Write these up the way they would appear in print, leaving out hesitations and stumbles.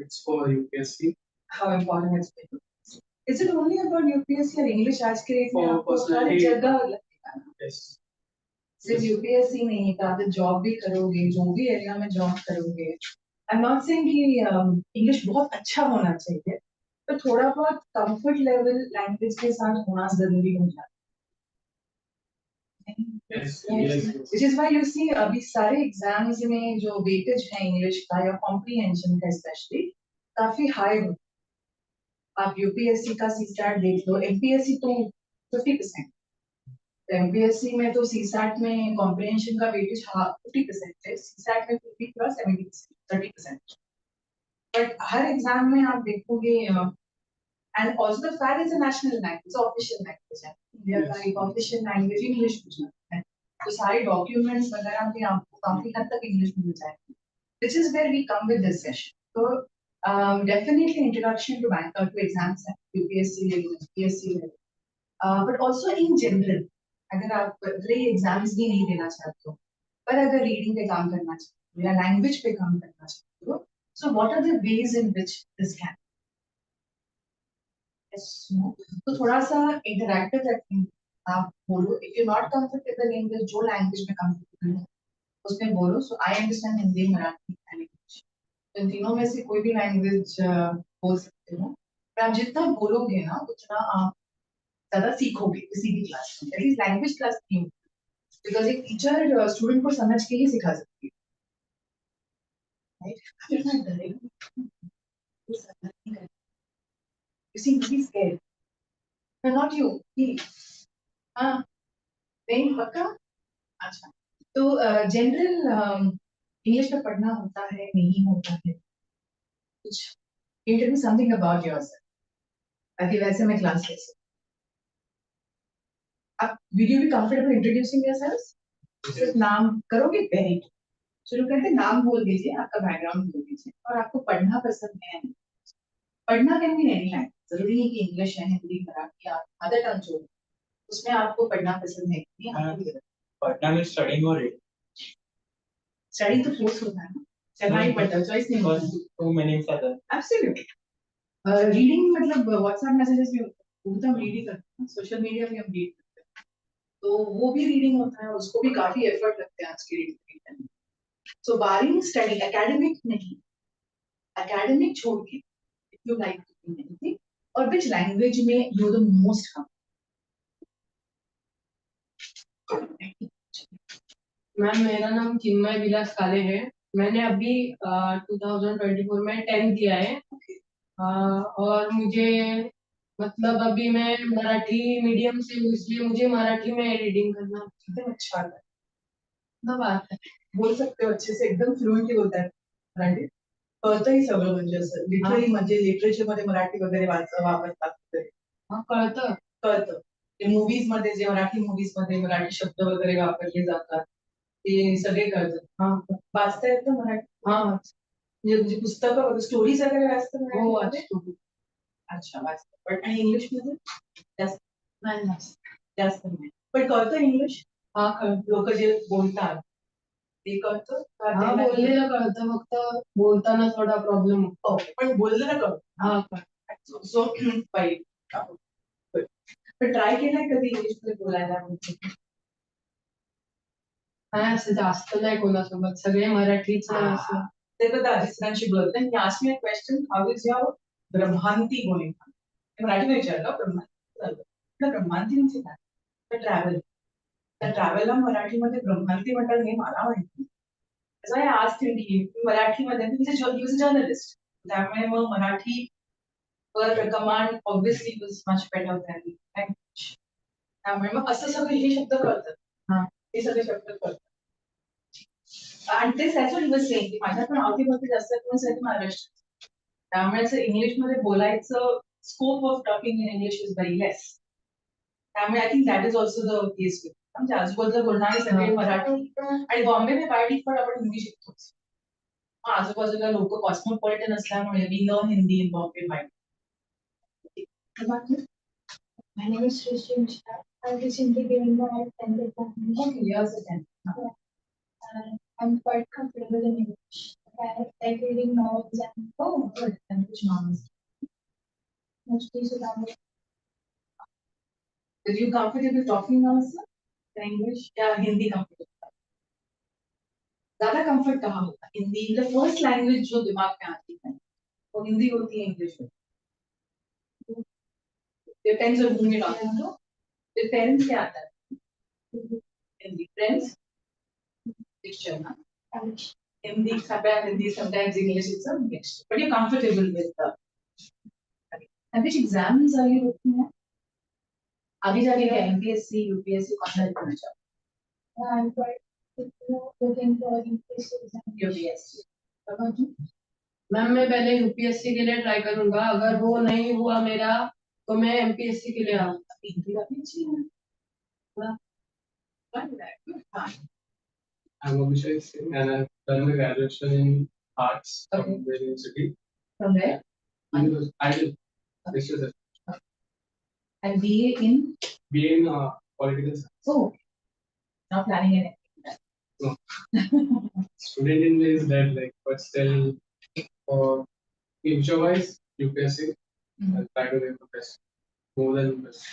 it's for UPSC. How important it's been. Is it only about UPSC or English आज के date में For आपको सारी personality. जगह लगेगा ना? Yes. सिर्फ यूपीएससी नहीं है, आप जॉब भी करोगे, जो भी एरिया में जॉब करोगे, आई एम नॉट सेइंग कि इंग्लिश बहुत अच्छा होना चाहिए, पर थोड़ा बहुत कंफर्ट लेवल लैंग्वेज के साथ होना जरूरी हो जाता है। Yes. Yes. Which is why you see अभी सारे एग्जाम्स में जो वेटेज है इंग्लिश का या कॉम्प्रिहेंशन का स्पेशली काफी हाई हो। आप यूपीएससी का सीसैट देख लो, एमपीएससी तो 50%, एमपीएससी में तो सीसैट में कॉम्प्रिहेंशन का वेटेज 50% है, सीसैट में 50 प्लस 70%, 30%। बट हर एग्जाम में आप देखोगे, and also the fact is a national language, official language है, इंडिया का एक ऑफिशियल लैंग्वेज इंग्लिश है, तो सारे डॉक्यूमेंट्स वगैरह भी आपको काफी हद तक इंग्लिश में मिल जाएंगे, which is where we come with this session. So definitely introduction to bank to exams है, UPSC level, PSC level, but also in general, अगर आप भले एग्जाम्स भी नहीं देना चाहते हो, पर अगर रीडिंग पे काम करना चाहते हो या लैंग्वेज पे काम करना चाहते हो, so what are the ways in which this can? तो थोड़ा सा इंटरैक्टिव रखेंगे, आप बोलो, if you're not comfortable in English, जो लैंग्वेज में comfortable है उसमें बोलो. So I understand Hindi, Marathi, English, इन तीनों में से कोई भी लैंग्वेज बोल सकते हो, पर आप जितना बोलोगे ना उतना आप ज्यादा सीखोगे किसी भी क्लास में, एटलीस्ट लैंग्वेज क्लास नहीं होगी, बिकॉज एक टीचर स्टूडेंट को समझ के ही सिखा सकती है. You seem to be scared. No, not you. He. हाँ. नहीं पक्का. अच्छा. तो जनरल इंग्लिश में पढ़ना होता है, नहीं होता है कुछ. You tell me something about yourself. ताकि वैसे मैं क्लास ले सकूं. आप will you be comfortable introducing yourselves? सिर्फ नाम करोगे, वेरी गुड. शुरू करते, नाम बोल दीजिए, आपका बैकग्राउंड बोल दीजिए, और आपको पढ़ना पसंद है. पढ़ना कैन बी एनी लैंग्वेज, जरूरी नहीं कि इंग्लिश है, हिंदी, मराठी, अदर टंग जो उसमें आपको पढ़ना पसंद है कि नहीं. पढ़ना में स्टडिंग और रीडिंग. स्टडी तो फोर्स होता है ना, चलना ही पड़ता है, चॉइस नहीं होता. Two meanings are there. Absolutely. Reading मतलब व्हाट्सएप मैसेजेस भी होते हैं, वो तो हम रीड ही करते हैं, सोशल मीडिया भी हम रीड करते हैं, तो वो भी रीडिंग होता है, उसको भी काफी एफर्ट लगते हैं आज की रीडिंग करने. सो बारिंग स्टडी, एकेडमिक नहीं, एकेडमिक छोड़ के, if you like to do anything, और व्हिच लैंग्वेज में यू द मोस्ट मैम मेरा नाम चिन्मय विलास काले है. मैंने अभी 2024 में 10th किया है. और मुझे मतलब अभी मैं मराठी मीडियम से हूँ, इसलिए मुझे मराठी में रीडिंग करना एकदम अच्छा आता है. ना बात है. बोल सकते हो अच्छे से, एकदम फ्लुएंटली बोलता है मराठी, कळतंही सगळं, म्हणजे असं लिटरली, म्हणजे लिटरेचर मध्ये मराठी वगैरे वापरतात वगैरे. हाँ कळतं. कळतं. ते मूवीज मध्ये जे मराठी मूवीज मध्ये मराठी शब्द वगैरे वापरले जातात ते सगळे कळतात. हाँ वाचता येतं मराठी? हाँ म्हणजे पुस्तकं वगैरे, स्टोरीज वगैरे वाचतं वो मराठीमध्ये? वाचतो. अच्छा, वाचतं. पण आणि इंग्लिश मध्ये जास्त नाही वाचत. जास्त नाही, पण कळतं इंग्लिश? हाँ कळतं. लोक जे बोलतात ते कळतं का? हाँ बोललेलं कळतं, फक्त बोलताना थोडा प्रॉब्लेम होतो. ओके, पण बोललेलं कळतं. हाँ कळतं. सो बाई, पण ट्राय केलंय कधी इंग्लिश मध्ये बोलायला? नाही असं जास्त नाही कोणासोबत, सगळे मराठीच असं. ते तर दाजीसरांशी बोलत नाही. Ask me question, how is your ब्रह्मांती बोलिंग? मराठी में विचारलं ब्रह्मांती. ब्रह्मांती म्हणजे काय? ट्रॅव्हल. त्या ट्रॅव्हलला मराठीमध्ये ब्रह्मांती म्हणतात हे मला माहिती. So I asked him, मराठीमध्ये, he's a journalist, त्यामुळे मग मराठी वर command obviously was much better than English. त्यामुळे मग असं सगळे हे शब्द कळतात. हाँ हे सगळे शब्द कळतात. आणि ते that's what he was saying, की माझ्या पण आवडीमध्ये जास्त करून महाराष्ट्र, त्यामुळे असं इंग्लिशमध्ये बोलायचं scope of talking in English is very less. त्यामुळे I think that is also the case with, म्हणजे आजूबाजूला बोलणारे सगळे मराठी, आणि बॉम्बे में बाय डिफॉल्ट आपण हिंदी शिकतोच. आजूबाजूला लोक कॉस्मोपॉलिटन असल्यामुळे we learn Hindi in Bombay by. My name is Srishti Mishra. I recently given my 10th exam. Okay, yours is 10. I'm quite comfortable in English. like reading novels and Oh, good. And which novels? mostly Sudhamar. Are you comfortable talking now, sir? In English या Hindi comfortable? ज़्यादा comfort कहाँ होता है? Hindi the first language जो दिमाग में आती है, वो हिंदी होती है English होती है. Depends on whom you're talking to. Your parents क्या आता है? Hindi. Friends? Mixture ना? Hindi, sometimes English, it's a mixture. But you're comfortable with the. And which exams are you looking at? आगे जाके क्या MPSC, UPSC कौन सा करना चाहते I'm quite looking for UPSC exam. हो? UPSC. About you? मैम मैं पहले यूपीएससी के लिए ट्राई करूंगा, अगर वो नहीं हुआ मेरा तो मैं एमपीएससी के लिए आऊंगा. हिंदी काफी अच्छी है. थोड़ा fun है. Fine. I'm Abhishek Singh and I've done my graduation in arts Okay. from the university. From where? I did this is And BA in. BA in political science. Oh. Not planning anything. No. Student in me is dead, like, but still, for future wise, UPSC, I'll try to make the best, more than the best.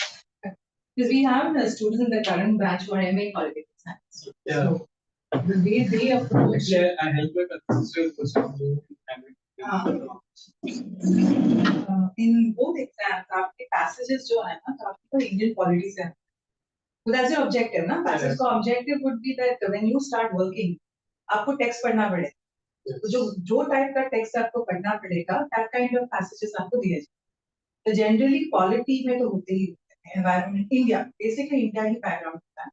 Because we have students in the current batch who are MA political science. Yeah. So, the way they approach. Actually, I helped my consistency with In both exams, आपके passages जो है ना, काफी तो Indian politics है. So that's your objective, ना? Passage का objective would be that when you start working, आपको text पढ़ना पड़े. तो जो type का text आपको पढ़ना पड़ेगा, that kind of passages आपको दिए जाए. तो generally polity में तो होते ही environment India, basically India ही background होता है.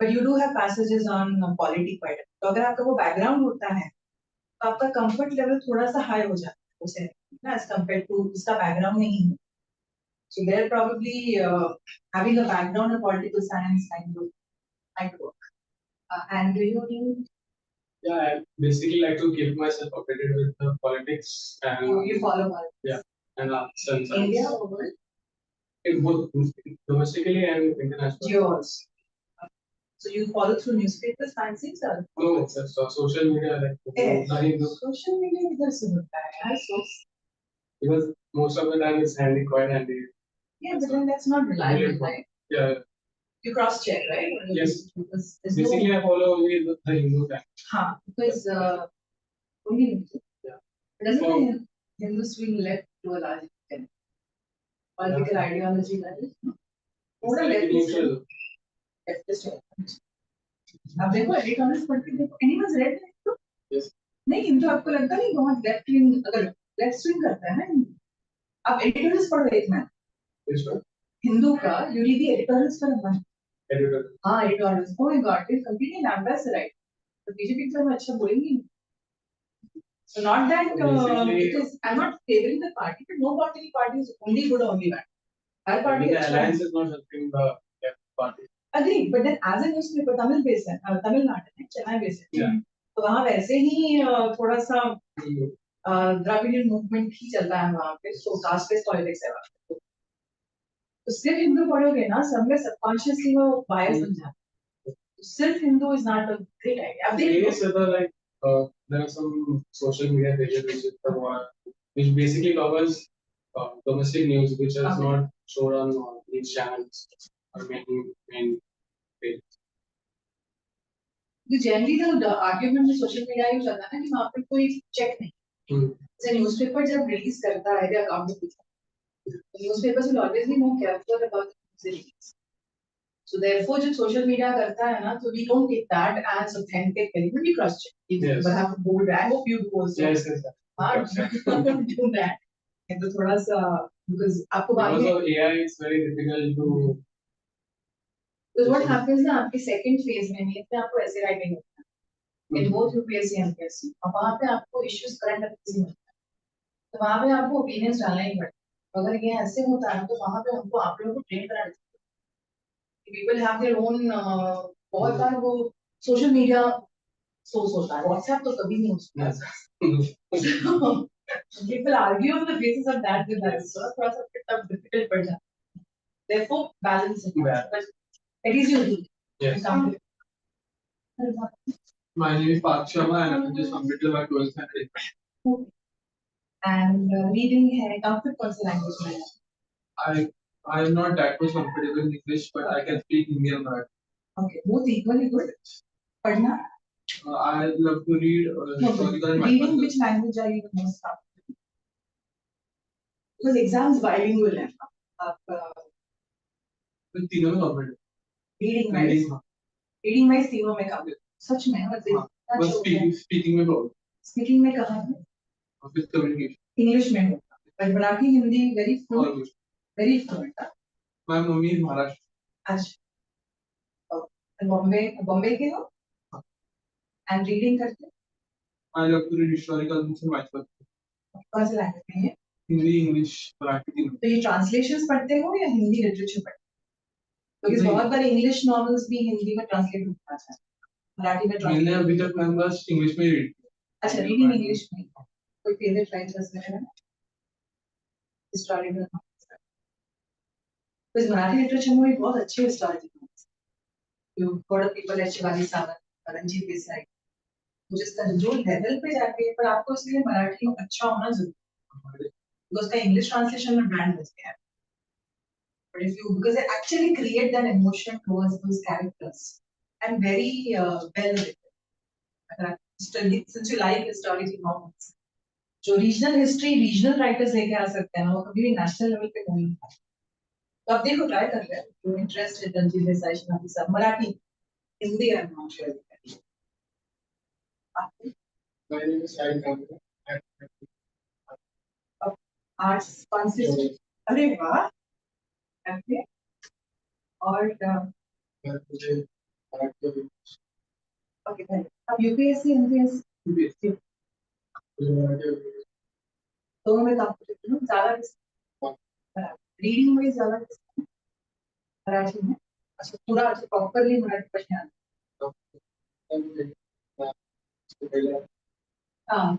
But you do have passages on polity quite. तो अगर आपका वो background होता है, तो आपका comfort level थोड़ा सा high हो जाता है उसे, as compared to उसका background नहीं है. So they're probably having a background in political science might work. And do you Yeah, I basically like to keep myself updated with the politics and you follow politics? Yeah, and arts and science. India or world? In both domestically and international. Yours. So you follow through newspapers, fancies, or? No, it's just social media, like nothing to, Social media इधर से होता है, I so. because most of the time it's handy, quite handy. Yeah, but then that's not reliable, right? Yeah, You cross check, right? Yes. Because there's basically no. I follow only the Hindu time. हाँ, because only Hindu. Yeah. Doesn't So- mean Hindus swing left to a large extent. Political ideology, right? It's like neutral. Leftist है. अब देखो electronics पढ़ के देखो, anyone's read it? Yes. नहीं, हिंदू आपको लगता नहीं बहुत left wing, अगर left swing करता है ना हिंदू, आप editorials पढ़ो एक मैम, This one, हिंदू का, you read the editorials for a month. editor. हाँ, editorials, oh my god, they completely lambast right. तो बीजेपी के में अच्छा बोलेंगे नहीं. So not that Basically- because I'm not favoring the party, but no political party is only good or only bad. Her I party think the अच्छा है. alliance is not helping the left party. Agree, but then as a newspaper, Tamil based है, तमिलनाडु है, Chennai based है. Yeah. तो वहाँ वैसे ही थोड़ा सा Mm. द्रविडियन मूवमेंट ही चलता है वहाँ पे, so caste based politics है वहाँ पे. तो सिर्फ हिंदू पढ़ोगे ना, सब में subconsciously वो bias बन जाता है. सिर्फ Hindu is not a great idea. अब देखो, Yes, like there are some social media pages which is the one which basically covers domestic news which is Okay. not shown on these channels or main page. तो generally the argument में social media use होता है ना कि वहाँ पे कोई check नहीं. Hmm. जैसे newspaper जब release करता है their account पे, newspapers will always be more careful about the release. So therefore जब social media करता है ना, so we don't take that as authentic anymore. We cross check. Yes. But have to bold. I hope you do also. Yes, yes. हाँ, don't do that. ये तो थोड़ा सा because आपको बाद Because में of AI, it's very difficult to. because what happens ना आपके second phase में नहीं आपको ऐसे writing होता है in both UPSC and MPSC और वहाँ पे आपको issues current affairs में होता है तो वहाँ पे आपको opinions डालना ही पड़ता है अगर ये ऐसे होता है तो वहाँ पे हमको आप लोगों को train करा देते हैं people have their own बहुत बार वो social media source होता है WhatsApp तो कभी नहीं होता people argue on the basis of that with us so थोड़ा सा tough difficult पड़ जाता है therefore balance it Yeah. but at least you do Yes. you come to it. My name is Parth Sharma and I just completed my 12th standard. Okay. And reading है comfort कौन सी language में है? I am not that much comfortable in English, but I can speak Hindi and Marathi. Okay, both equally good. पढ़ना? I love to read historical and Reading mathematical. which language are you the most comfortable? Because exams bilingual है. आप तो तीनों में comfortable. reading wise, Reading, reading wise तीनों में comfortable. सच में मतलब बस speaking में problem. Speaking में कहाँ है? With communication. English में होता है. पर Marathi Hindi very fluent. Almost. Very fluent. My mummy is Maharashtra. अच्छा. बॉम्बे के हो? And reading करते? I love to read historical books and mathematical. कौन सी language में है? Hindi, English, Marathi तीनों. तो ये translations पढ़ते हो या हिंदी literature पढ़ते हो? Because बहुत बार English novels भी हिंदी में translate होता है. मराठी में translate. मैंने अभी तक मैं बस English में read किया. अच्छा, reading English में. कोई favorite writers में है? Historical novels. Because Marathi literature में भी बहुत अच्छे historical novels. You got a people like Shivaji Sawant, Ranjit Desai. तो जिस तरह जो level पे जाके पर आपको इसलिए मराठी अच्छा होना जरूरी है. Because the English translation में brand बच गया है. But if you, because they actually create that emotion towards those characters and very well written. Since you like historical novels, जो regional history, regional writers लेके आ सकते हैं ना, वो कभी भी national level पे नहीं होता. तो आप देखो try कर रहे हैं. You interested in Ranjit Desai, Shivaji Sawant, Marathi, Hindi I'm not sure. My name is Sai Kamra. Arts consist. अरे वाह. Okay. और मुझे Marathi okay then. अब UPSC, MPSC दोनों में कंपटीशन हो ज़्यादा रीडिंग में ज़्यादा मराठी में. अच्छा पूरा अच्छा प्रॉपर्ली मराठी पढ़ने आता. हाँ.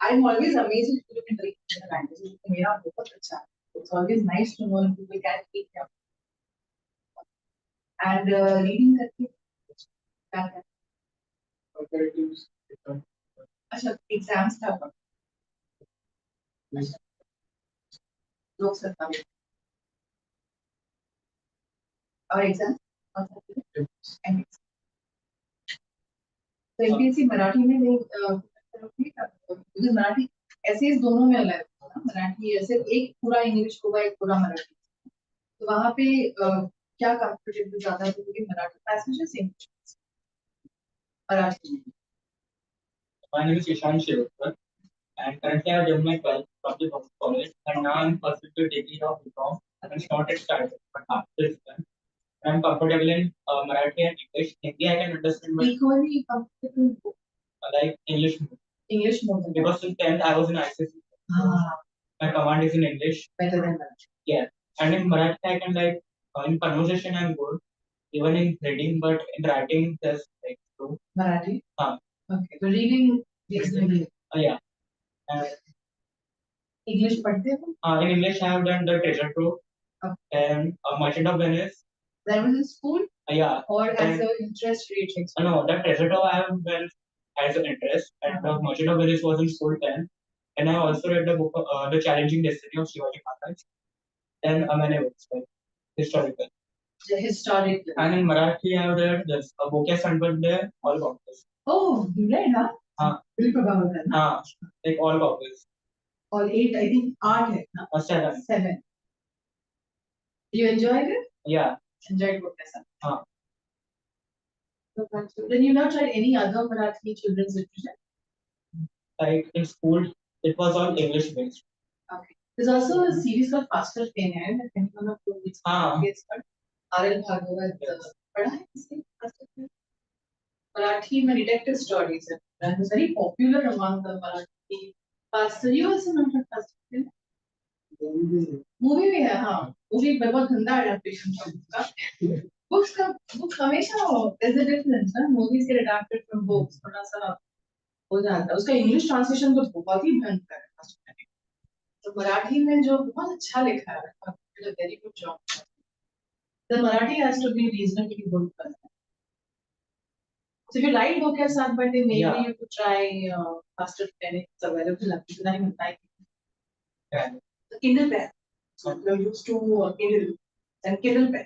I'm always amazed if you can read the language. मेरा बहुत अच्छा है. It's always nice to know if people can speak them. And reading करके क्या है? अच्छा एग्जाम्स था पर लोग सकता है और एग्जाम तो एमपीएससी मराठी में नहीं क्योंकि मराठी ऐसे इस दोनों में अलग है ना. मराठी ऐसे एक पूरा इंग्लिश होगा एक पूरा मराठी. तो वहाँ पे क्या कंफर्टेबल ज्यादा है क्योंकि Marathi passages English Marathi. My name is Ishan Shivakar, and currently I have done my 12th from the Boston College, and now I'm pursuing the degree of BCom, and it's not yet started, but after this time, I'm comfortable in Marathi and English. Hindi I can understand, but Equally comfortable like English more. English more than Because in 10th I was in ICC. My command is in English. better than Marathi. Yeah, and in Marathi I can like in conversation I'm good, even in reading, but in writing there's like so. Marathi. हाँ. Okay. So reading reasonably. Yeah. English पढ़ते हो? In English I have done the Treasure Trove and Merchant of Venice. That was in school Yeah. or as an interest reading? No, that Treasure Trove I have done as an interest, and the Merchant of Venice was in school 10. And I also read the book, The Challenging Destiny of Shivaji Maharaj. Then many books like historical. The historical. And in Marathi I have read this Boke Sanbandhe, all copies. Oh, you read, huh? Like all copies. All 8, I think 8 है ना? 7. 7. You enjoyed it? Yeah. Enjoyed book lesson. हाँ. Then you not tried any other Marathi children's literature? Like in school, it was all English based. Okay. There's also a series called Faster Pain, I think one of the movies. R.L. Bhagwat. पढ़ा है इसने? Faster Pain? Marathi में detective stories है. That is very popular among the Marathi. Faster, you also know Faster Pain? Movie भी है. हाँ, movie बहुत गंदा adaptation था उसका. Books हमेशा there's a difference ना. Movies get adapted from books थोड़ा सा हो जाता है. उसका English translation तो बहुत ही भयंकर है. तो मराठी में जो बहुत अच्छा लिखा है, did a very good job. The Marathi has to be reasonably good. So if you write book at साथ but then maybe Yeah. you could try faster pen. It's available. आपको नहीं मिलता है. Yeah. The Kindle pen. So you're used to Kindle and Kindle pen.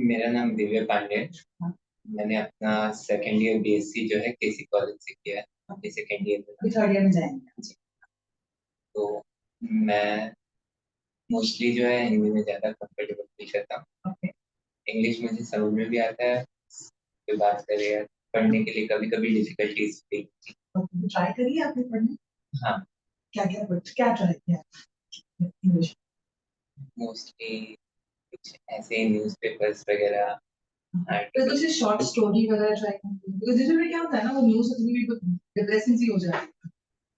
मेरा नाम दिव्य पांडे है। मैंने अपना सेकेंड ईयर बीएससी जो है केसी कॉलेज से किया है। अभी सेकेंड ईयर में अभी थर्ड ईयर में जाएंगे. तो मैं मोस्टली जो है हिंदी में ज्यादा कंफर्टेबल फील करता हूँ। Okay. इंग्लिश मुझे समझ में भी आता है, कोई बात करे या पढ़ने के लिए कभी कभी डिफिकल्टीज फील। Okay. ट्राई करिए आपने पढ़ने. हाँ, क्या ट्राई किया इंग्लिश. मोस्टली कुछ ऐसे न्यूज़पेपर्स वगैरह। तो कुछ शॉर्ट स्टोरी वगैरह ट्राई करिए. बिकॉज़ जिसमें क्या होता है ना वो न्यूज़ कभी भी डिप्रेसिंग सी हो जाती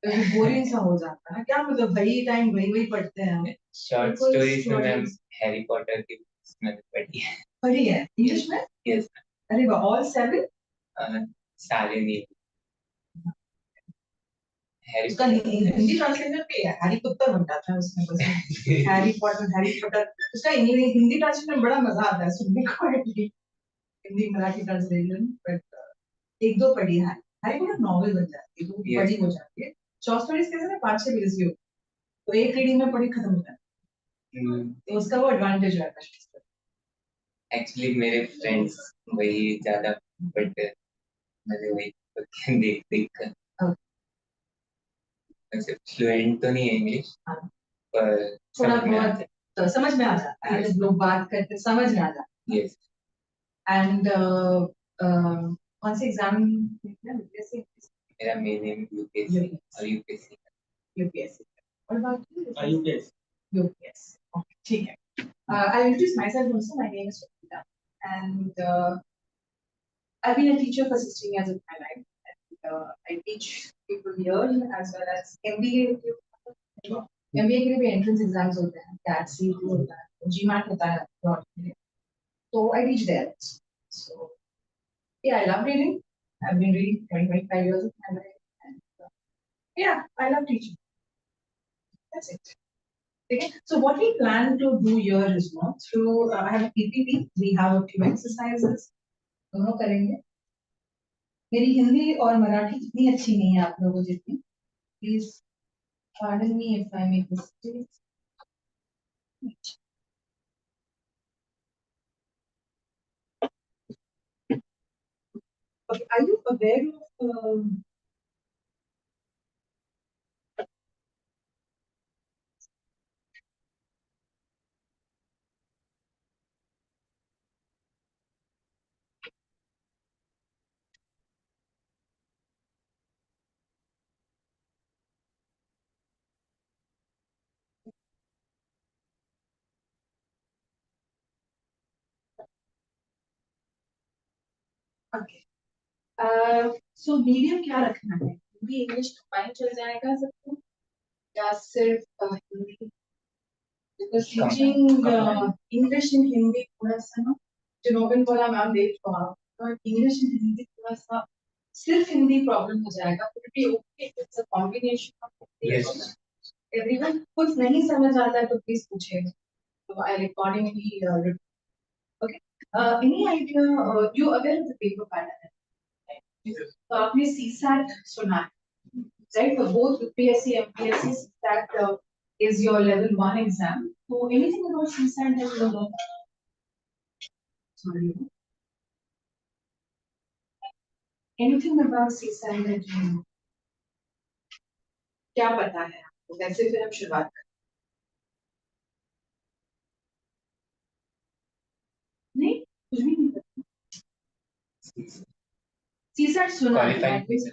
है. बोरिंग सा हो जाता है. क्या मतलब वही टाइम वही पढ़ते हैं हम. शॉर्ट बिल्कुल स्टोरीज में मैम stories. हैरी पॉटर की books मैंने पढ़ी है। पढ़ी है इंग्लिश में. यस, अरे वाह. ऑल 7. सारे नहीं। हैरी उसका हिंदी ट्रांसलेशन पे है. हैरी पॉटर बनता था उसमें बस. हैरी पॉटर उसका हिंदी ट्रांसलेशन में बड़ा मजा आता है सुनने को. हिंदी मराठी ट्रांसलेशन बट एक दो पढ़ी है. हैरी पॉटर नॉवेल बन जाती है तो Yes. बड़ी हो जाती है. शॉर्ट स्टोरीज कैसे ना 5-6 पेज की हो तो एक रीडिंग में पढ़ी खत्म हो जाती है. तो उसका वो एडवांटेज रहता है. एक्चुअली मेरे फ्रेंड्स वही ज्यादा, बट मुझे वही देख देख कर Okay. वैसे फ्लुएंट तो नहीं है इंग्लिश, हाँ. पर थोड़ा समझ में आता बहुत तो समझ में आ जाता है. Yes. जब लोग बात करते समझ में आ जाता है। यस, है. एंड कौन से एग्जाम यूपीएससी. मेरा मेन एम यूपीएससी और यूपीएससी। यूपीएससी और बाकी UPS. UPS. Okay, ठीक है. I'll introduce myself also. My name is Rita, and I've been a teacher for 16 years of my life. And, I teach people here as well as MBA. MBA के लिए भी entrance exams होते हैं. CAT, CET होता है. GMAT होता है. So I teach there. So yeah, I love reading. I've been reading 25 years of my life. And, yeah, I love teaching. That's it. Okay. So what we plan to do here is not through I have a PPT. We have a few exercises. दोनों करेंगे. मेरी हिंदी और मराठी इतनी अच्छी नहीं है आप लोगों जितनी. Please pardon me if I make mistakes. Okay, are you aware of okay. So medium क्या रखना है? हिंदी इंग्लिश कंबाइन चल जाएगा सबको या सिर्फ Hindi? Because teaching English and Hindi थोड़ा सा ना जो नोबेल वाला मैम देख तो आप इंग्लिश एंड हिंदी थोड़ा सा सिर्फ हिंदी प्रॉब्लम हो जाएगा. क्योंकि okay it's a combination of yes. Everyone. कुछ नहीं समझ आता है तो प्लीज पूछेगा. तो I accordingly okay. Any idea you aware of the paper pattern? तो आपने सीसैट सुना है right? For both UPSC and MPSC, that is your level 1 exam. So anything about CSAT that you know? Sorry. Anything about CSAT that you know? क्या पता है आपको? वैसे फिर हम शुरुआत करें. नहीं कुछ भी नहीं पता. CSAT सुना है.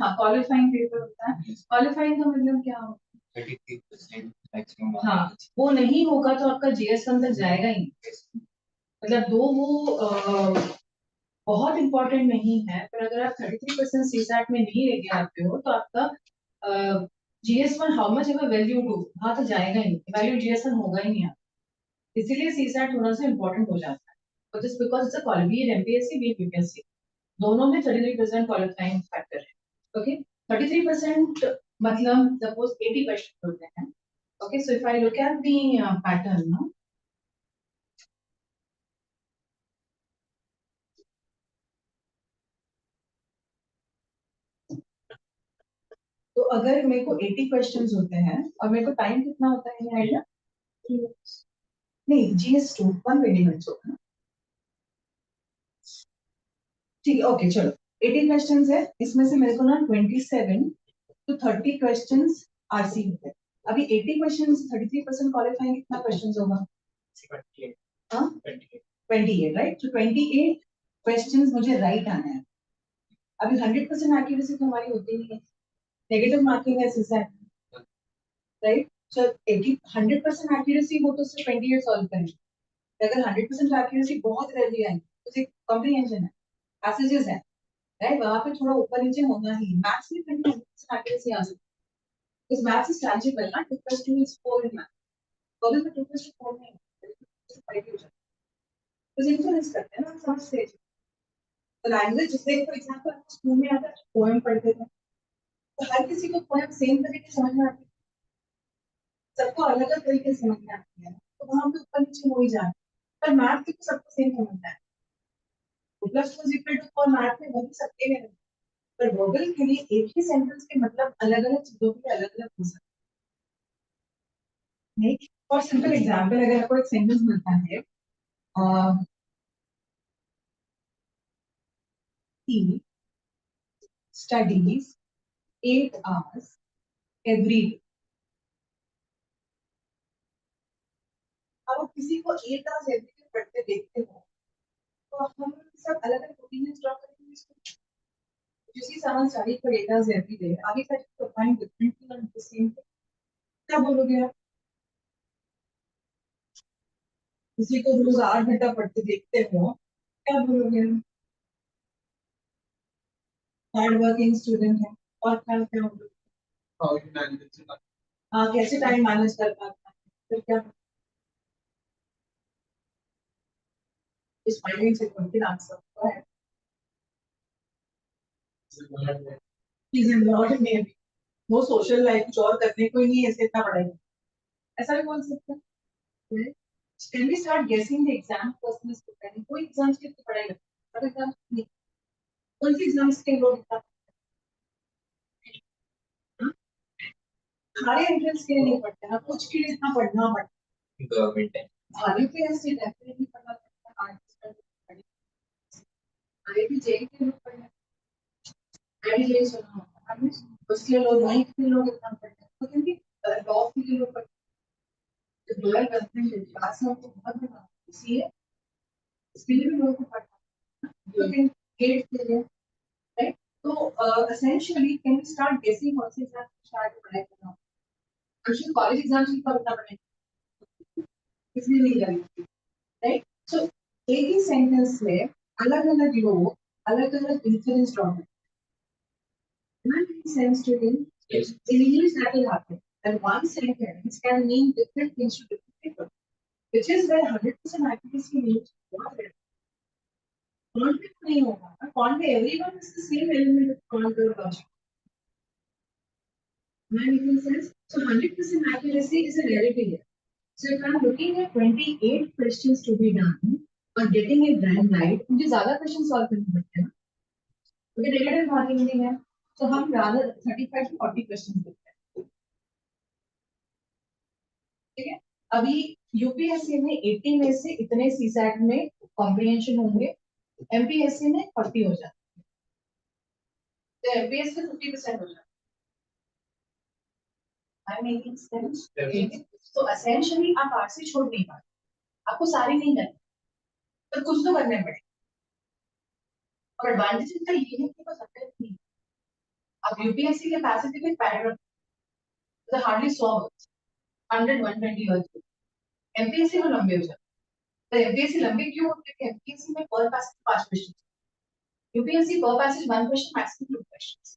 हाँ क्वालिफाइंग पेपर होता है. क्वालिफाइंग का मतलब क्या होता है? 33% मैक्सिमम। हाँ वो नहीं होगा तो आपका GS1 तक जाएगा ही नहीं. मतलब दो वो बहुत इंपॉर्टेंट नहीं है. पर अगर आप 33% CSAT में नहीं लेके आते हो तो आपका GS1 how much ever value to वहां तो जाएगा ही नहीं. वैल्यू GS1 होगा ही नहीं. आप इसीलिए CSAT थोड़ा सा इंपॉर्टेंट हो जाता है. But just because it's a quality MPSC भी UPSC दोनों में 33% क्वालिफाइंग फैक्टर है. ओके 33% मतलब सपोज 80 क्वेश्चन होते हैं. Okay so if I look at the pattern no अगर मेरे को 80 क्वेश्चंस होते हैं और मेरे को टाइम कितना होता है ये आइडिया? नहीं, GS 2 120 मिनट्स होगा ना? ठीक है, ओके चलो 80 क्वेश्चंस है, इसमें से मेरे को ना 27 to 30 क्वेश्चंस आरसी होते हैं। अभी 80 क्वेश्चंस 33% क्वालिफाइंग कितना क्वेश्चंस होगा? 28. हाँ 28. 28 राइट, तो 28 क्वेश्चंस मुझे राइट आना है। अभी 100% एक्यूरेसी तो हमारी होती नहीं है, नेगेटिव मार्किंग है सीसैट, राइट? सो 100% एक्यूरेसी हो तो सिर्फ 28 सॉल्व करें। अगर 100% एक्यूरेसी बहुत रेयरली आई तो सिर्फ कॉम्प्रिहेंशन है, पैसेजेस है, राइट? वहां पे थोड़ा ऊपर नीचे होना ही। मैथ्स में 100% एक्यूरेसी आ सकती है, इस मैथ्स इज टैंजिबल ना, 2 + 2 = 4 इन मैथ, कभी भी 2 + 2 4 नहीं है, 5 हो जाता है। तो इन्फ्लुएंस करते हैं ना, हम समझते हैं। तो लैंग्वेज, जैसे फॉर एग्जांपल स्कूल में आता है पोएम पढ़ते थे, तो हर किसी को पोएम सेम तरीके से समझ में आती है, सबको अलग अलग तरीके से समझ में आती है, तो वहां पे ऊपर नीचे हो ही जाता है। पर मैथ की तो सबको सेम समझता है, +2 = 4 मैथ में वो भी सबके हैं, पर वोवेल के लिए एक ही सेंटेंस के मतलब अलग अलग चीजों के अलग अलग हो सकते हैं। फॉर सिंपल एग्जांपल, अगर आपको एक सेंटेंस मिलता है he studies 8 hours every day, अब आप किसी को 8 hours every day पढ़ते देखते हो तो हम सब अलग अलग ओपिनियंस ड्रॉ करेंगे इसको। You see someone study for 8 hours every day, आगे का तो find differently on the same, क्या बोलोगे आप? किसी को रोज 8 घंटा पढ़ते देखते हो, क्या बोलोगे? हार्ड वर्किंग स्टूडेंट है, और क्या क्या बोलोगे? How you manage it? हाँ, कैसे टाइम मैनेज कर पाता है, फिर क्या? इस फाइंडिंग से क्वेश्चन आंसर है, चीजें लॉर्ड में भी वो सोशल लाइफ कुछ और करने को ही नहीं है, ऐसे इतना पढ़ाई, ऐसा भी बोल सकते हैं। Can we start guessing the exam person is preparing? कोई एग्जाम्स की इतनी पढ़ाई लगती है, एग्जाम्स नहीं, कौन सी एग्जाम्स के लोग इतना सारे एंट्रेंस के लिए नहीं पढ़ते हैं, कुछ के लिए इतना पढ़ना पड़ता गवर्नमेंट है। है। यूपीएससी डेफिनेटली पढ़ना पड़ता है, आईआईटी जेई के लोग पढ़ना, आईआईटी जेई सुना होगा आपने, उसके लोग नहीं, के लोग इतना पढ़ते हैं, तो क्योंकि लॉ के लोग पढ़ते हैं, लॉयर बनते हैं, क्लास में तो बहुत बड़ा इसलिए इसके लिए भी लोगों को पढ़ना है, तो गेट के लिए, राइट? तो एसेंशियली कैन वी स्टार्ट गेसिंग कौन से एग्जाम स्टार्ट पढ़ाई करना? एक्चुअली कॉलेज एग्जाम्स की पढ़ना पड़ेगा, इसलिए नहीं करेंगे, राइट? सो एक ही सेंटेंस में अलग अलग लोग अलग अलग इंफरेंस ड्रॉ करते हैं, make sense to you? Yes. In English that will happen, and one sentence can mean different things to different people, which is where 100% accuracy means what? Content नहीं होगा, content everyone is the same element of content logic. Am I making sense? So 100% accuracy is a rarity here. So if I'm looking at 28 questions to be done or getting it done right, मुझे ज़्यादा question solve करने पड़ते हैं ना, क्योंकि negative marking नहीं है, तो हम rather 35 to 40 क्वेश्चन करते हैं, ठीक है? अभी यूपीएससी में 80 में से इतने सीसैट में कॉम्प्रिहेंशन होंगे, एमपीएससी में 40 हो जाते हैं, तो एमपीएससी 50% हो जाता है। I'm making sense? Yes. तो essentially आप आरसी छोड़ नहीं पाते, आपको सारे नहीं करने, पर कुछ तो करने पड़े, और एडवांटेज इसका ये है कि बस अटेंड नहीं, आप यूपीएससी के पैसेज में पैराग्राफ तो हार्डली 100 वर्ड्स, 100 120 वर्ड्स, एमपीएससी में लंबे हो जाते हैं। तो एमपीएससी लंबे क्यों होते हैं? एमपीएससी में पर पैसेज 5 क्वेश्चन, यूपीएससी पर passage 1 question, maximum 2 questions.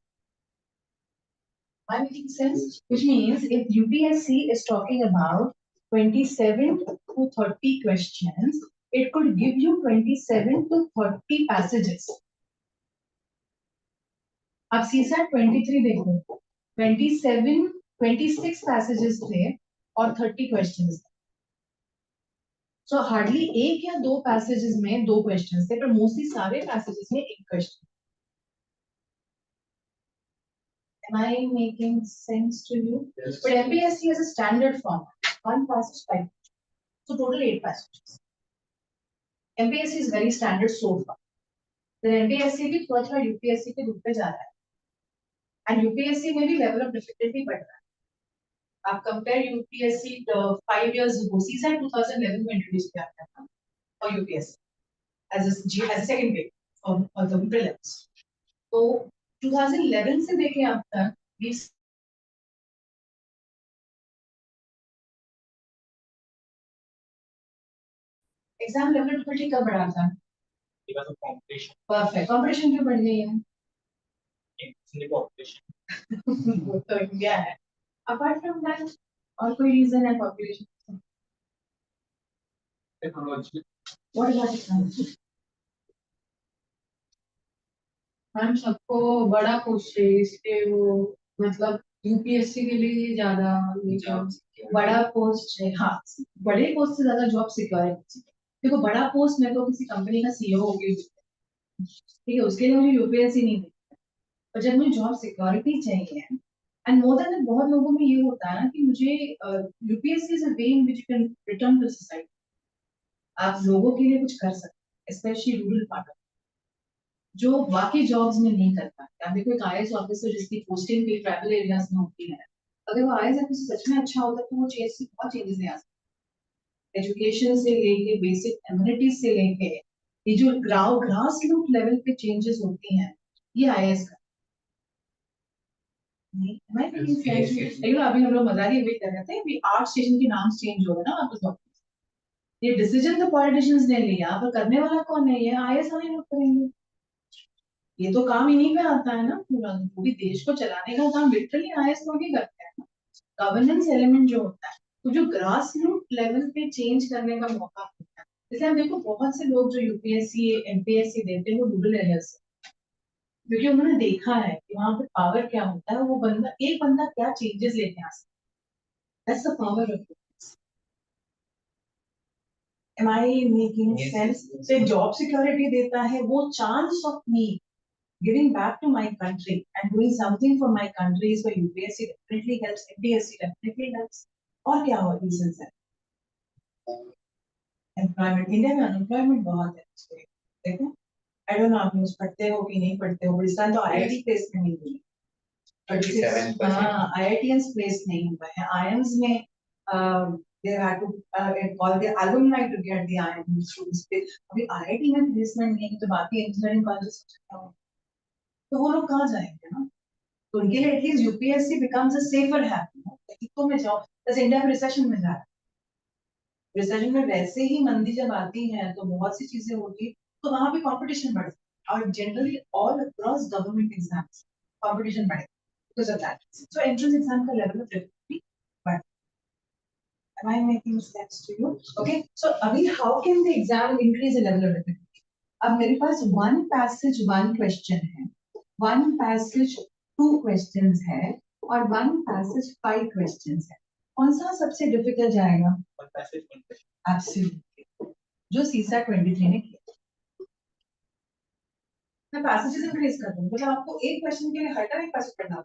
Am I making sense? Which means if UPSC is talking about 27 to 30 questions, it could give you 27 to 30 passages. अब CSAT 23 देखो, 27, 26 passages थे और 30 questions थे. So hardly एक या दो passages में 2 questions थे, पर mostly सारे passages में 1 question. Am I making sense to you? Yes. But MPSC is a standard format. One passage, 5. So total 8 passages. MPSC is very standard so far. The MPSC भी थोड़ा थोड़ा UPSC के रूप में जा रहा है. And UPSC में भी level of difficulty बढ़ रहा है. आप compare UPSC 5 years ago, CSAT 2011 में introduce किया गया था for UPSC as a second grade of the prelims. तो 2011 से देखें अब तक एग्जाम लेवल डिफिकल्टी कब बढ़ा था? Because of competition perfect. Competition क्यों बढ़ गई है? in the population. वो तो इंडिया है. अपार्ट फ्रॉम दैट और कोई रीजन है population? Technology. What about technology? Ma'am सबको बड़ा पोस्ट है इसलिए वो मतलब यूपीएससी के लिए ज्यादा जॉब बड़ा पोस्ट है. हाँ, बड़े पोस्ट से ज्यादा जॉब सिक्योरिटी. देखो बड़ा पोस्ट में तो किसी कंपनी का सीईओ हो गई, ठीक है, उसके लिए मुझे यूपीएससी नहीं देखता. पर जब मुझे जॉब सिक्योरिटी चाहिए एंड मोर देन बहुत लोगों में ये होता है ना कि मुझे UPSC is a way in which you can return to society. आप लोगों के लिए कुछ कर सकते हैं, स्पेशली रूरल पार्ट जो बाकी जॉब्स में नहीं कर पाते. आप देखो एक आईएएस ऑफिसर जिसकी पोस्टिंग भी ट्रैवल एरियाज में होती है, अगर वो आईएएस ऑफिसर सच में अच्छा होता तो वो चीज से बहुत चेंजेस ले आ सकते. एजुकेशन से लेके बेसिक कम्युनिटीज से लेके ये जो ग्रास रूट लेवल पे चेंजेस होती हैं, ये आईएएस का नहीं. मैं लेकिन अभी हम लोग मजाक ही वेट कर रहे थे कि आर्ट स्टेशन के नाम चेंज हो गए ना वापस वापस. ये डिसीजन तो पॉलिटिशियंस ने लिया, पर करने वाला कौन है? ये आईएएस वाले लोग करेंगे. ये तो काम इन्हीं पे आता है ना. पूरी देश को चलाने का काम लिटरली आईएएस लोग ही करते हैं. गवर्नेंस एलिमेंट जो होता है, तो जो ग्रास रूट लेवल पे चेंज करने का मौका होता है. इसलिए हम देखो बहुत से लोग जो यूपीएससी एमपीएससी देते हैं वो रूरल एरिया से, क्योंकि उन्होंने देखा है कि वहां पे पावर क्या होता है. वो बंदा एक बंदा क्या चेंजेस लेके आ सकता है. That's the power of. Am I making Yes, sense? yes. So job security देता है, वो chance of me giving back to my country and doing something for my country is why UPSC definitely helps, MPSC definitely helps. और क्या और reasons है? Employment. India में unemployment बहुत है. देखो, I don't know आप न्यूज़ पढ़ते हो कि नहीं पढ़ते हो, but इस टाइम तो IIT प्लेसमेंट नहीं हुई. 37%. हाँ, IITians प्लेस नहीं हुआ है. IIMs में they had to call the alumni to get the IIM students. अभी IIT में प्लेसमेंट नहीं तो बाकी इंजीनियरिंग कॉलेज तो वो लोग कहाँ जाएंगे ना. तो उनके लिए at least UPSC becomes a safer habit. तो में जाओ जैसे इंडिया में रिसेशन में जा रहा है. रिसेशन में वैसे ही मंदी जब आती है तो बहुत सी चीजें होती, तो वहां पे कंपटीशन बढ़ता है. और generally all across government exams competition बढ़ेगा because of that. So entrance exam का level of difficulty बढ़ता. Am I making sense to you? Okay. So अभी how can the exam increase the level of difficulty? अब मेरे पास one passage one question है, one passage two questions है और one passage 5 questions है. कौन सा सबसे डिफिकल्ट जाएगा? One passage, one question. Absolutely. जो CSAT 23 ने किया. मैं पैसेजेस इंक्रीज कर दूं, मतलब आपको एक क्वेश्चन के लिए हर टाइम एक पैसेज पढ़ना.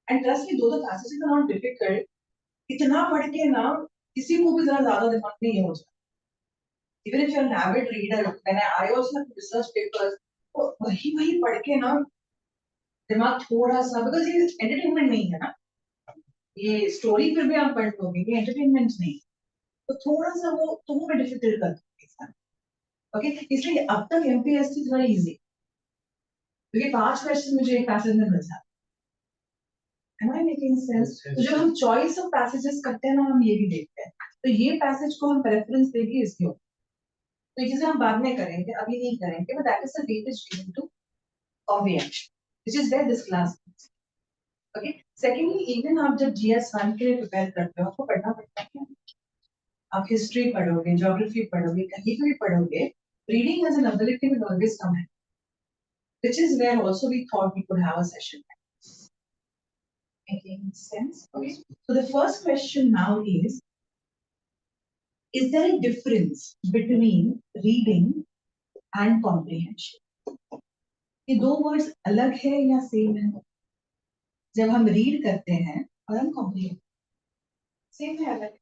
एंड ट्रस्ट मी, दो पैसेजेस आर नॉट डिफिकल्ट. इतना पढ़ के ना किसी को भी जरा ज्यादा दिमाग में ये हो जाए. Even if you're an avid reader, when I also have research papers, तो वही पढ़ के ना दिमाग थोड़ा सा, because ये एंटरटेनमेंट नहीं है ना, ये स्टोरी फिर भी आप पढ़ लोगे, ये एंटरटेनमेंट नहीं, तो थोड़ा सा वो मैं डिफिकल्ट कर दूंगी. ओके, इसलिए अब तक एमपीएससी थोड़ा इजी, क्योंकि 5 क्वेश्चन मुझे एक पैसेज में मिल जाता. Am I making sense? तो जब हम चॉइस ऑफ पैसेजेस करते हैं ना, हम ये भी देखते हैं, तो ये पैसेज को हम प्रेफरेंस देंगे इसके ऊपर. तो ये चीजें हम बाद में करेंगे, अभी नहीं करेंगे, but that is the weightage given to comprehension, which is where this class is. Okay. Secondly, even आप जब GS1 के लिए प्रिपेयर करते हो, आपको पढ़ना पड़ता है. आप हिस्ट्री पढ़ोगे, ज्योग्राफी पढ़ोगे, कहीं भी पढ़ोगे, reading as an ability will always come in, which is where also we thought we could have a session. Making sense? Okay. So the first question now is there a difference between reading and comprehension? ये दो words अलग है या same है? जब हम read करते हैं और हम कॉम्प्रिहेंड सेम है अलग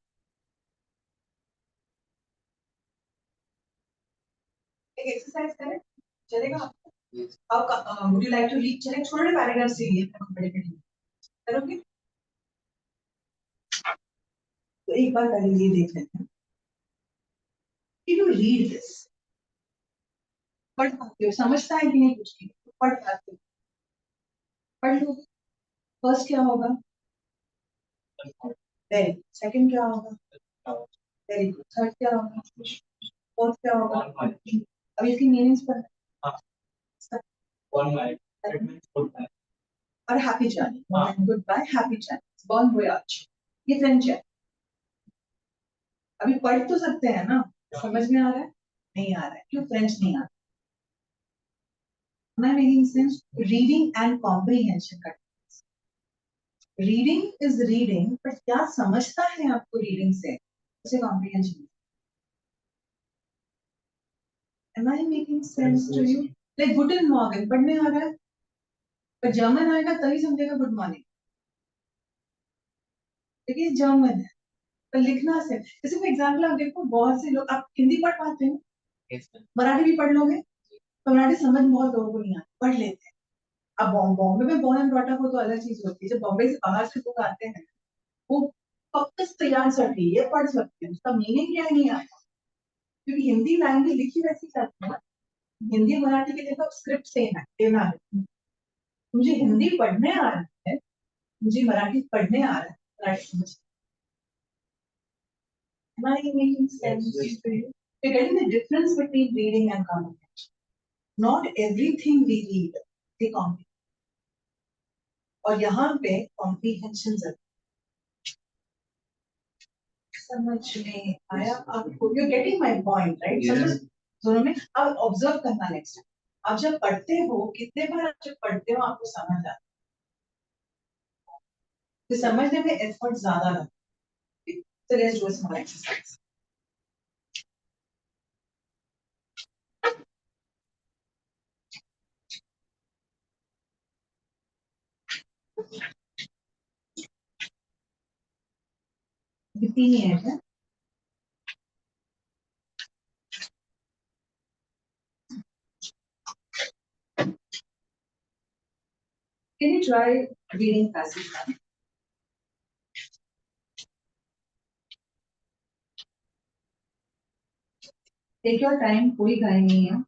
एक एक्सरसाइज करें चलेगा आपको Yes. आपका would you like to read चलें छोटे पैराग्राफ से लिए कंफर्टेबली करोगे तो एक बार पहले ये देख लेते हैं कि यू रीड दिस पढ़ पाते हो समझता है कि नहीं कुछ नहीं पढ़ पाते हो पढ़ लो फर्स्ट क्या होगा वेरी सेकंड क्या होगा वेरी गुड थर्ड क्या होगा फोर्थ क्या होगा अब इसकी मीनिंग्स पर One night. It means good night. और happy journey goodbye happy journey bon voyage ये फ्रेंच है अभी पढ़ तो सकते हैं ना समझ में आ रहा है नहीं आ रहा है क्यों फ्रेंच नहीं आ रहा Am I making sense? Reading and comprehension का रीडिंग इज रीडिंग बट क्या समझता है आपको रीडिंग से उसे comprehension Am I making sense to you? Like Gooden Morgan पढ़ने आ रहा है पर जर्मन आएगा तभी समझेगा गुड मॉर्निंग देखिए जर्मन है पर लिखना से जैसे फॉर एग्जाम्पल आप देखो बहुत से लोग आप हिंदी पढ़ पाते हो Yes, ma'am. मराठी भी पढ़ लोगे तो मराठी समझ बहुत लोगों को नहीं आती पढ़ लेते हैं अब बॉम्बे में बोर्न एंड ब्रॉट अप हो तो अलग चीज होती है जब बॉम्बे से बाहर से लोग आते हैं वो पक्का तैयार सकती है पढ़ सकते हैं उसका मीनिंग क्या नहीं आता क्योंकि हिंदी लैंग्वेज लिखी वैसी जाती है ना हिंदी मराठी के देखो स्क्रिप्ट सेम है देना है मुझे हिंदी पढ़ने आ रहा है मुझे मराठी पढ़ने आ रहा है मराठी समझ Am I making sense to you? You're getting the difference between reading and comprehension. Not everything we read, we comprehend. और यहाँ पे comprehension जरूर समझ में आया आपको you're getting my point right समझ दोनों में अब ऑब्जर्व करना नेक्स्ट आप जब पढ़ते हो कितने बार आप जब पढ़ते हो आपको समझ आता है तो समझने में एफर्ट ज्यादा लगता है so let's do a small exercise कितनी है Can you try reading passage one? Take your time, कोई गाय नहीं है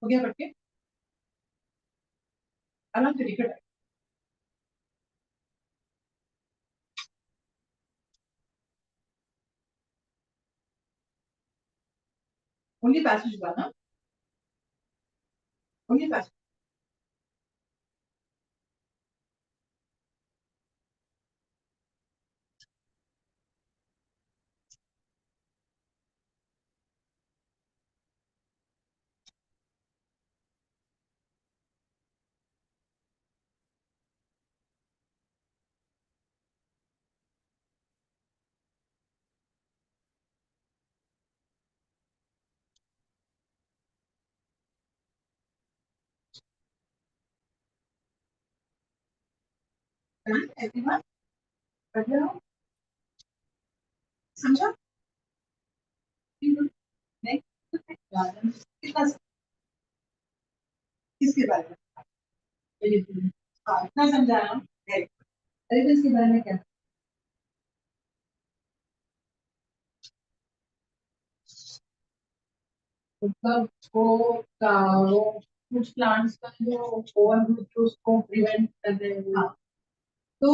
हो गया पढ़ के आराम से लिखो only passage one ना only passage Done, everyone? बढ़िया हो? समझा? नेक्स्ट कितना किसके बारे में? हाँ, इतना समझा ना? एलिफेंट्स के बारे में क्या? मतलब वो कुछ प्लांट्स का जो ओवरग्रोथ उसको प्रिवेंट कर रहे हैं। हाँ, तो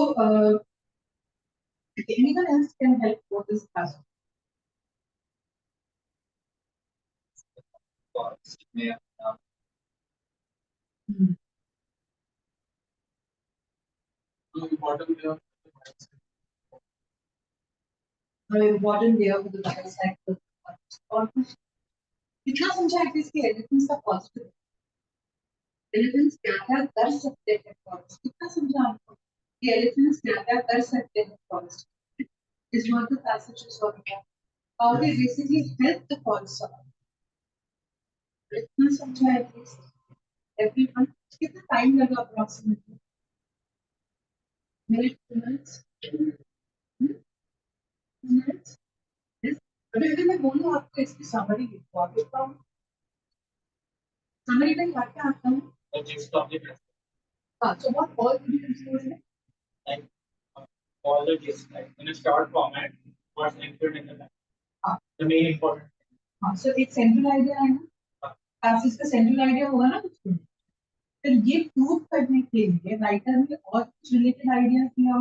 anyone else can help for this task? forest में अपना important है important day of the life cycle और कुछ कितना समझा है कि इसके एलिफेंट्स का पॉजिटिव एलिफेंट्स क्या क्या कर सकते हैं फॉरेस्ट कितना समझा आपको कि एलिफेंट्स क्या क्या कर सकते हैं forest is not the passage is of how they basically help the forest इतना समझा है प्लीज एवरीवन कितना टाइम लगा अप्रोक्सीमेटली मिनट्स मिनट्स अभी अगर मैं बोलूँ आपको इसकी समरी लिखो आप इसका समरी में क्या क्या आता है the gist of the message, हाँ so what all you can do is like all the gist, like in a short format, what's included in the message, हाँ the main important हाँ so एक central idea है ना passage का central idea होगा ना कुछ फिर ये प्रूव करने के लिए राइटर ने और कुछ रिलेटेड आइडिया किया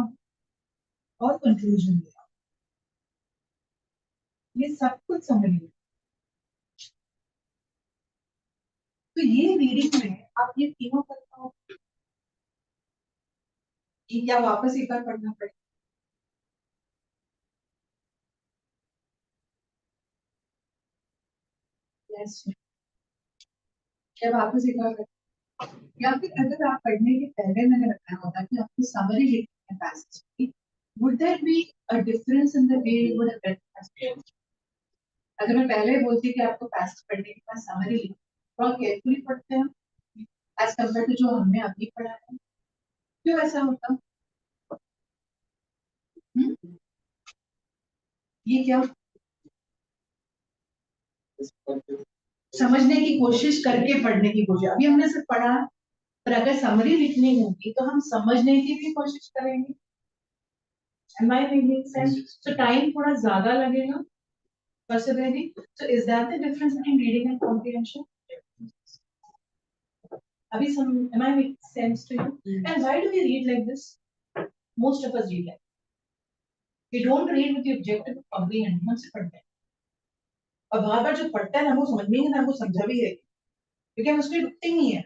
और कंक्लूजन दिया ये सब कुछ समझ लिया तो ये रीडिंग में आप ये तीनों करता हो या वापस एक बार पढ़ना पड़ेगा यस क्या वापस एक बार या फिर अगर आप पढ़ने के पहले मैंने बताया होता कि आपको समरी लिखनी है पैसेज की would there be a difference in the way you would have read the passage? अगर मैं पहले बोलती कि आपको पैसेज पढ़ने के बाद समरी लिखनी थोड़ा केयरफुली पढ़ते हैं एज कम्पेयर टू जो हमने अभी पढ़ा है क्यों ऐसा होता ये क्या समझने की कोशिश करके पढ़ने की कोशिश अभी हमने सिर्फ पढ़ा पर अगर समरी लिखनी होगी तो हम समझने की भी कोशिश करेंगे Am I making sense? So time थोड़ा ज्यादा लगेगा persevering. So is that the difference between reading and comprehension? अभी am I making sense to you? And why do we read like this? Most of us read like we don't read with the objective of comprehend. हम से पढ़ते हैं और बार जो पढ़ता है ना वो समझ नहीं है ना वो समझा भी है क्योंकि हम उसमें रुकते ही नहीं है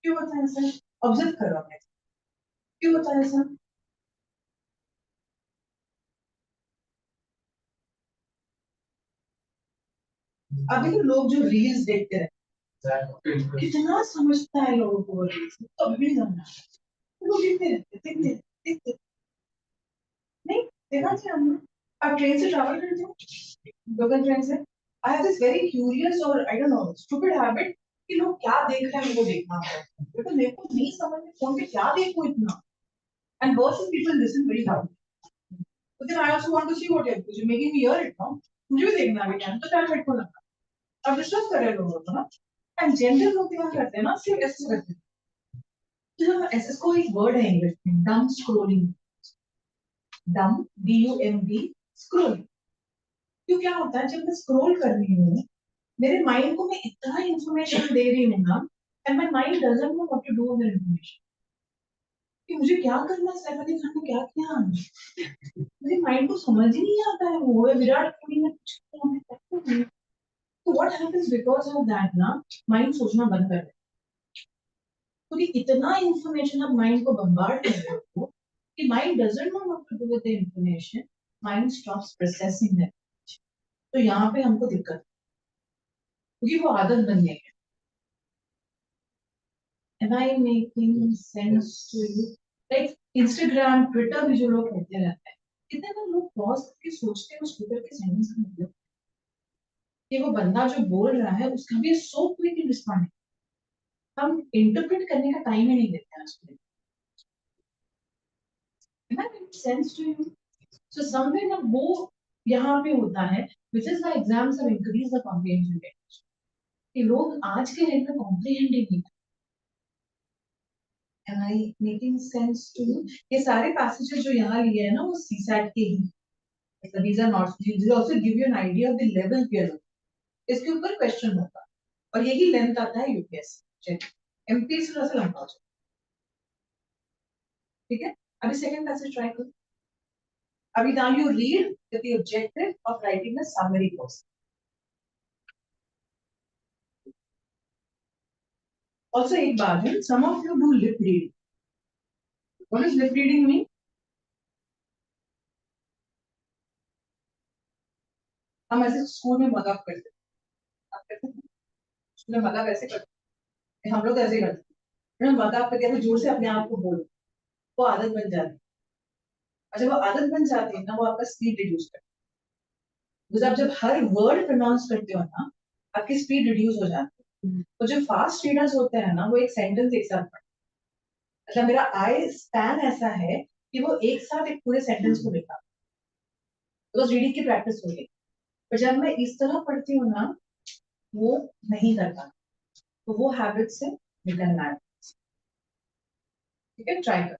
क्यों होता है ऐसा ऑब्जर्व करो आपने क्यों होता है ऐसा अभी तो लोग जो रील्स देखते रहते हैं कितना समझता है लोगों को रील्स तो अभी भी नहीं समझना लोग देखते नहीं देखा चाहिए हमने आप ट्रेन से ट्रैवल करते हो लोकल ट्रेन से I have this very curious और I don't know stupid habit कि लोग क्या देख रहे हैं वो देखना है बिकॉज़ मेरे को नहीं समझ में फोन पे क्या देखूं इतना एंड बहुत से people listen very hard but then I also want to see what you're making me hear it now मुझे भी देखना है टाइम तो क्या हेडफोन लगा अब डिस्टर्ब कर रहे हैं लोगों को ना एंड जनरल लोग क्या करते हैं ना सिर्फ ऐसे करते हैं तो ऐसे कोई एक वर्ड है इंग्लिश में डम स्क्रॉलिंग डम DUMB स्क्रॉलिंग क्यों क्या होता है जब मैं स्क्रॉल कर रही हूँ मेरे माइंड को मैं इतना इंफॉर्मेशन दे रही हूँ ना and my mind doesn't know what to do with the information कि मुझे क्या करना है सैफ अली खान ने क्या किया मेरे माइंड को समझ ही नहीं आता है वो विराट कोहली ने कुछ किया तो what happens because of that ना माइंड सोचना बंद कर देता क्योंकि इतना इंफॉर्मेशन आप माइंड को बम्बार्ड कर रहे हो कि mind doesn't know what to do with the information mind stops processing that तो यहाँ पे हमको दिक्कत क्योंकि वो आदत बन गई है Am I making sense to you? Like Instagram, Twitter भी जो लोग कहते रहते हैं कितने बार लोग पॉज करके सोचते हैं उस ट्विटर के सेंटेंस का मतलब कि वो बंदा जो बोल रहा है उसका भी सो क्विक रिस्पॉन्ड हम इंटरप्रेट करने का टाइम ही नहीं देते हैं उसको Am I making sense to you? So somewhere ना वो यहाँ पे होता है, which is the exams have increased the comprehension rate. कि लोग आज के डेट में comprehend ही नहीं. Am I making sense to you? ये सारे passages जो यहाँ लिए हैं ना वो CSAT के ही. So these are not. These also give you an idea of the level के अंदर. इसके ऊपर question होगा. और यही length आता है UPSC. चलिए. MPSC थोड़ा सा लंबा हो जाए. ठीक है? अभी second passage try करो. अभी now you read the objective of writing a summary question. Also एक बात है, some of you do lip reading. What does lip reading mean? हम ऐसे स्कूल में मजाक करते हैं. आप करते हैं? स्कूल में मजाक ऐसे करते हैं. हम लोग ऐसे करते हैं. मजाक करके ऐसे जोर से अपने आप को बोलो. वो आदत बन जाती है. और जब वो आदत बन जाती है ना, वो आपका स्पीड रिड्यूस करती है. because आप जब हर वर्ड प्रोनाउंस करते हो ना, आपकी स्पीड रिड्यूस हो जाती है. तो जो फास्ट रीडर्स होते हैं ना, वो एक सेंटेंस एक साथ पढ़ते हैं. मतलब मेरा आई स्पैन ऐसा है कि वो एक साथ एक पूरे सेंटेंस को लिखा. तो रीडिंग की प्रैक्टिस हो गई. पर जब मैं इस तरह पढ़ती हूँ ना, वो नहीं कर पाती. तो वो हैबिट से निकलना है. ठीक है, ट्राई कर.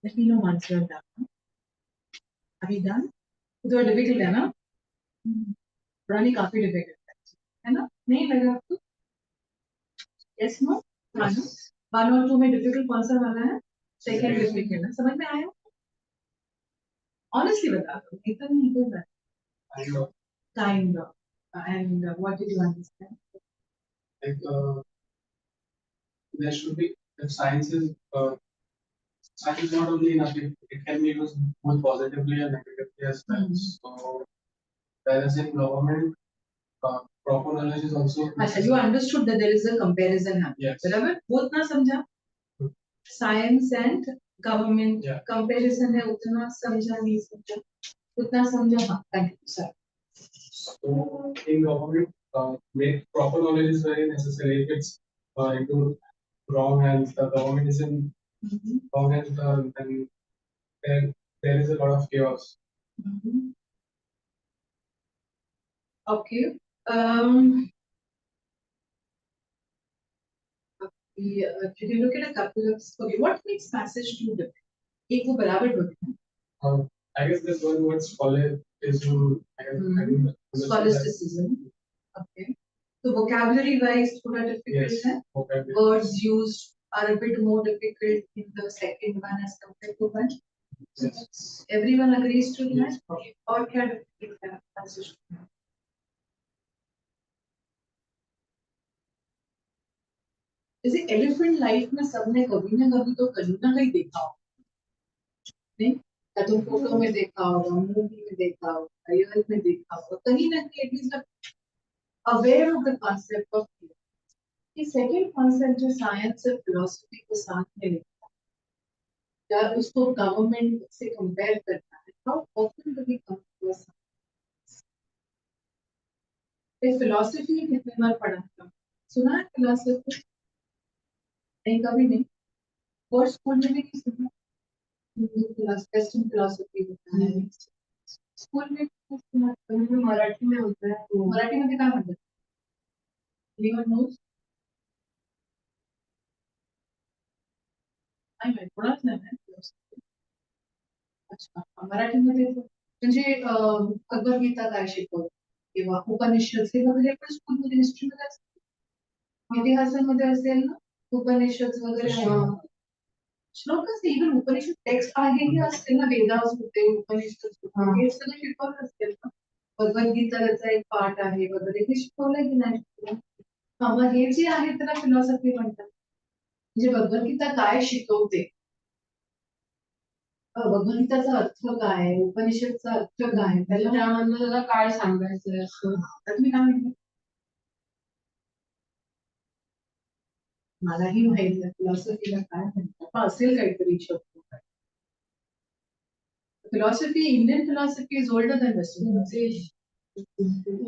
Let me know once you're done. Are you done? तो difficult है ना? पुरानी काफी difficult है ना? नहीं लगा आपको? Yes, no? One or two में difficult कौन सा वाला है? Second difficult है, समझ में आया? Honestly बता दो, एकदम नहीं कोई बात. Kind of. And what did you understand? Like there should be, if science is not only enough, it can be used both positively and negatively as well. So whereas in government, proper knowledge is also. अच्छा, you understood that there is a comparison happening. Yes. बराबर? वो उतना समझा? Science and government comparison है, उतना समझा नहीं समझा? उतना समझा हाँ. Thank you, sir. So in government, proper knowledge is very necessary. If it's into wrong hands, the government is in wrong hands, then there is a lot of chaos. Okay. You can look at a couple of. Okay, what makes passage two different? एक वो बराबर होते हैं. I guess this one word scholasticism. Scholasticism. Okay. So vocabulary wise थोड़ा difficult Yes, है. vocabulary. Words used are a bit more difficult in the second one as compared to one. Yes. Everyone agrees to that. Yes. और क्या difficult है passage two? जैसे elephant life में सबने कभी ना कभी तो कहीं ना कहीं देखा होगा, नहीं? या तो फोटो में देखा होगा, मूवी में देखा होगा, रियल में देखा होगा, कहीं ना कहीं at least aware of the concept of ये सेकंड कॉन्सेप्ट जो साइंस और फिलोसफी को साथ में लेता है या उसको गवर्नमेंट से कंपेयर करता है, how often do we come to science? ये फिलोसफी कितने बार पढ़ा था? सुना है फिलोसफी? नहीं, कभी नहीं. और स्कूल में भी नहीं सुना. वेस्टर्न फिलोसफी होता है स्कूल में. मराठी में होता है. मराठी में क्या मतलब? Anyone knows? I mean, थोड़ा सा है. अच्छा, मराठी मध्ये म्हणजे भगवद्गीता काय शिकवते किंवा उपनिषद हे वगैरे पण स्कूल मध्ये हिस्ट्री मध्ये असते, इतिहासामध्ये असेल ना उपनिषद वगैरे. श्लोकच इव्हन उपनिषद टेक्स्ट आहेही असते ना, वेदास होते, उपनिषद होते, हे सगळं शिकवलं असतील ना. भगवद्गीता त्याचा एक पार्ट आहे वगैरे, हे शिकवलंय की नाही? मग हे जे आहे त्याला फिलॉसॉफी म्हणतात. म्हणजे भगवद्गीता काय शिकवते, भगवद्गीताचा अर्थ काय, उपनिषदचा अर्थ काय, त्यामधलं त्याला काय सांगायचं असं. तुम्ही काय म्हणता? मलाही माहित नाही फिलॉसॉफीला काय म्हणतात, असेल काहीतरी शब्द. Philosophy, Indian philosophy is older than western.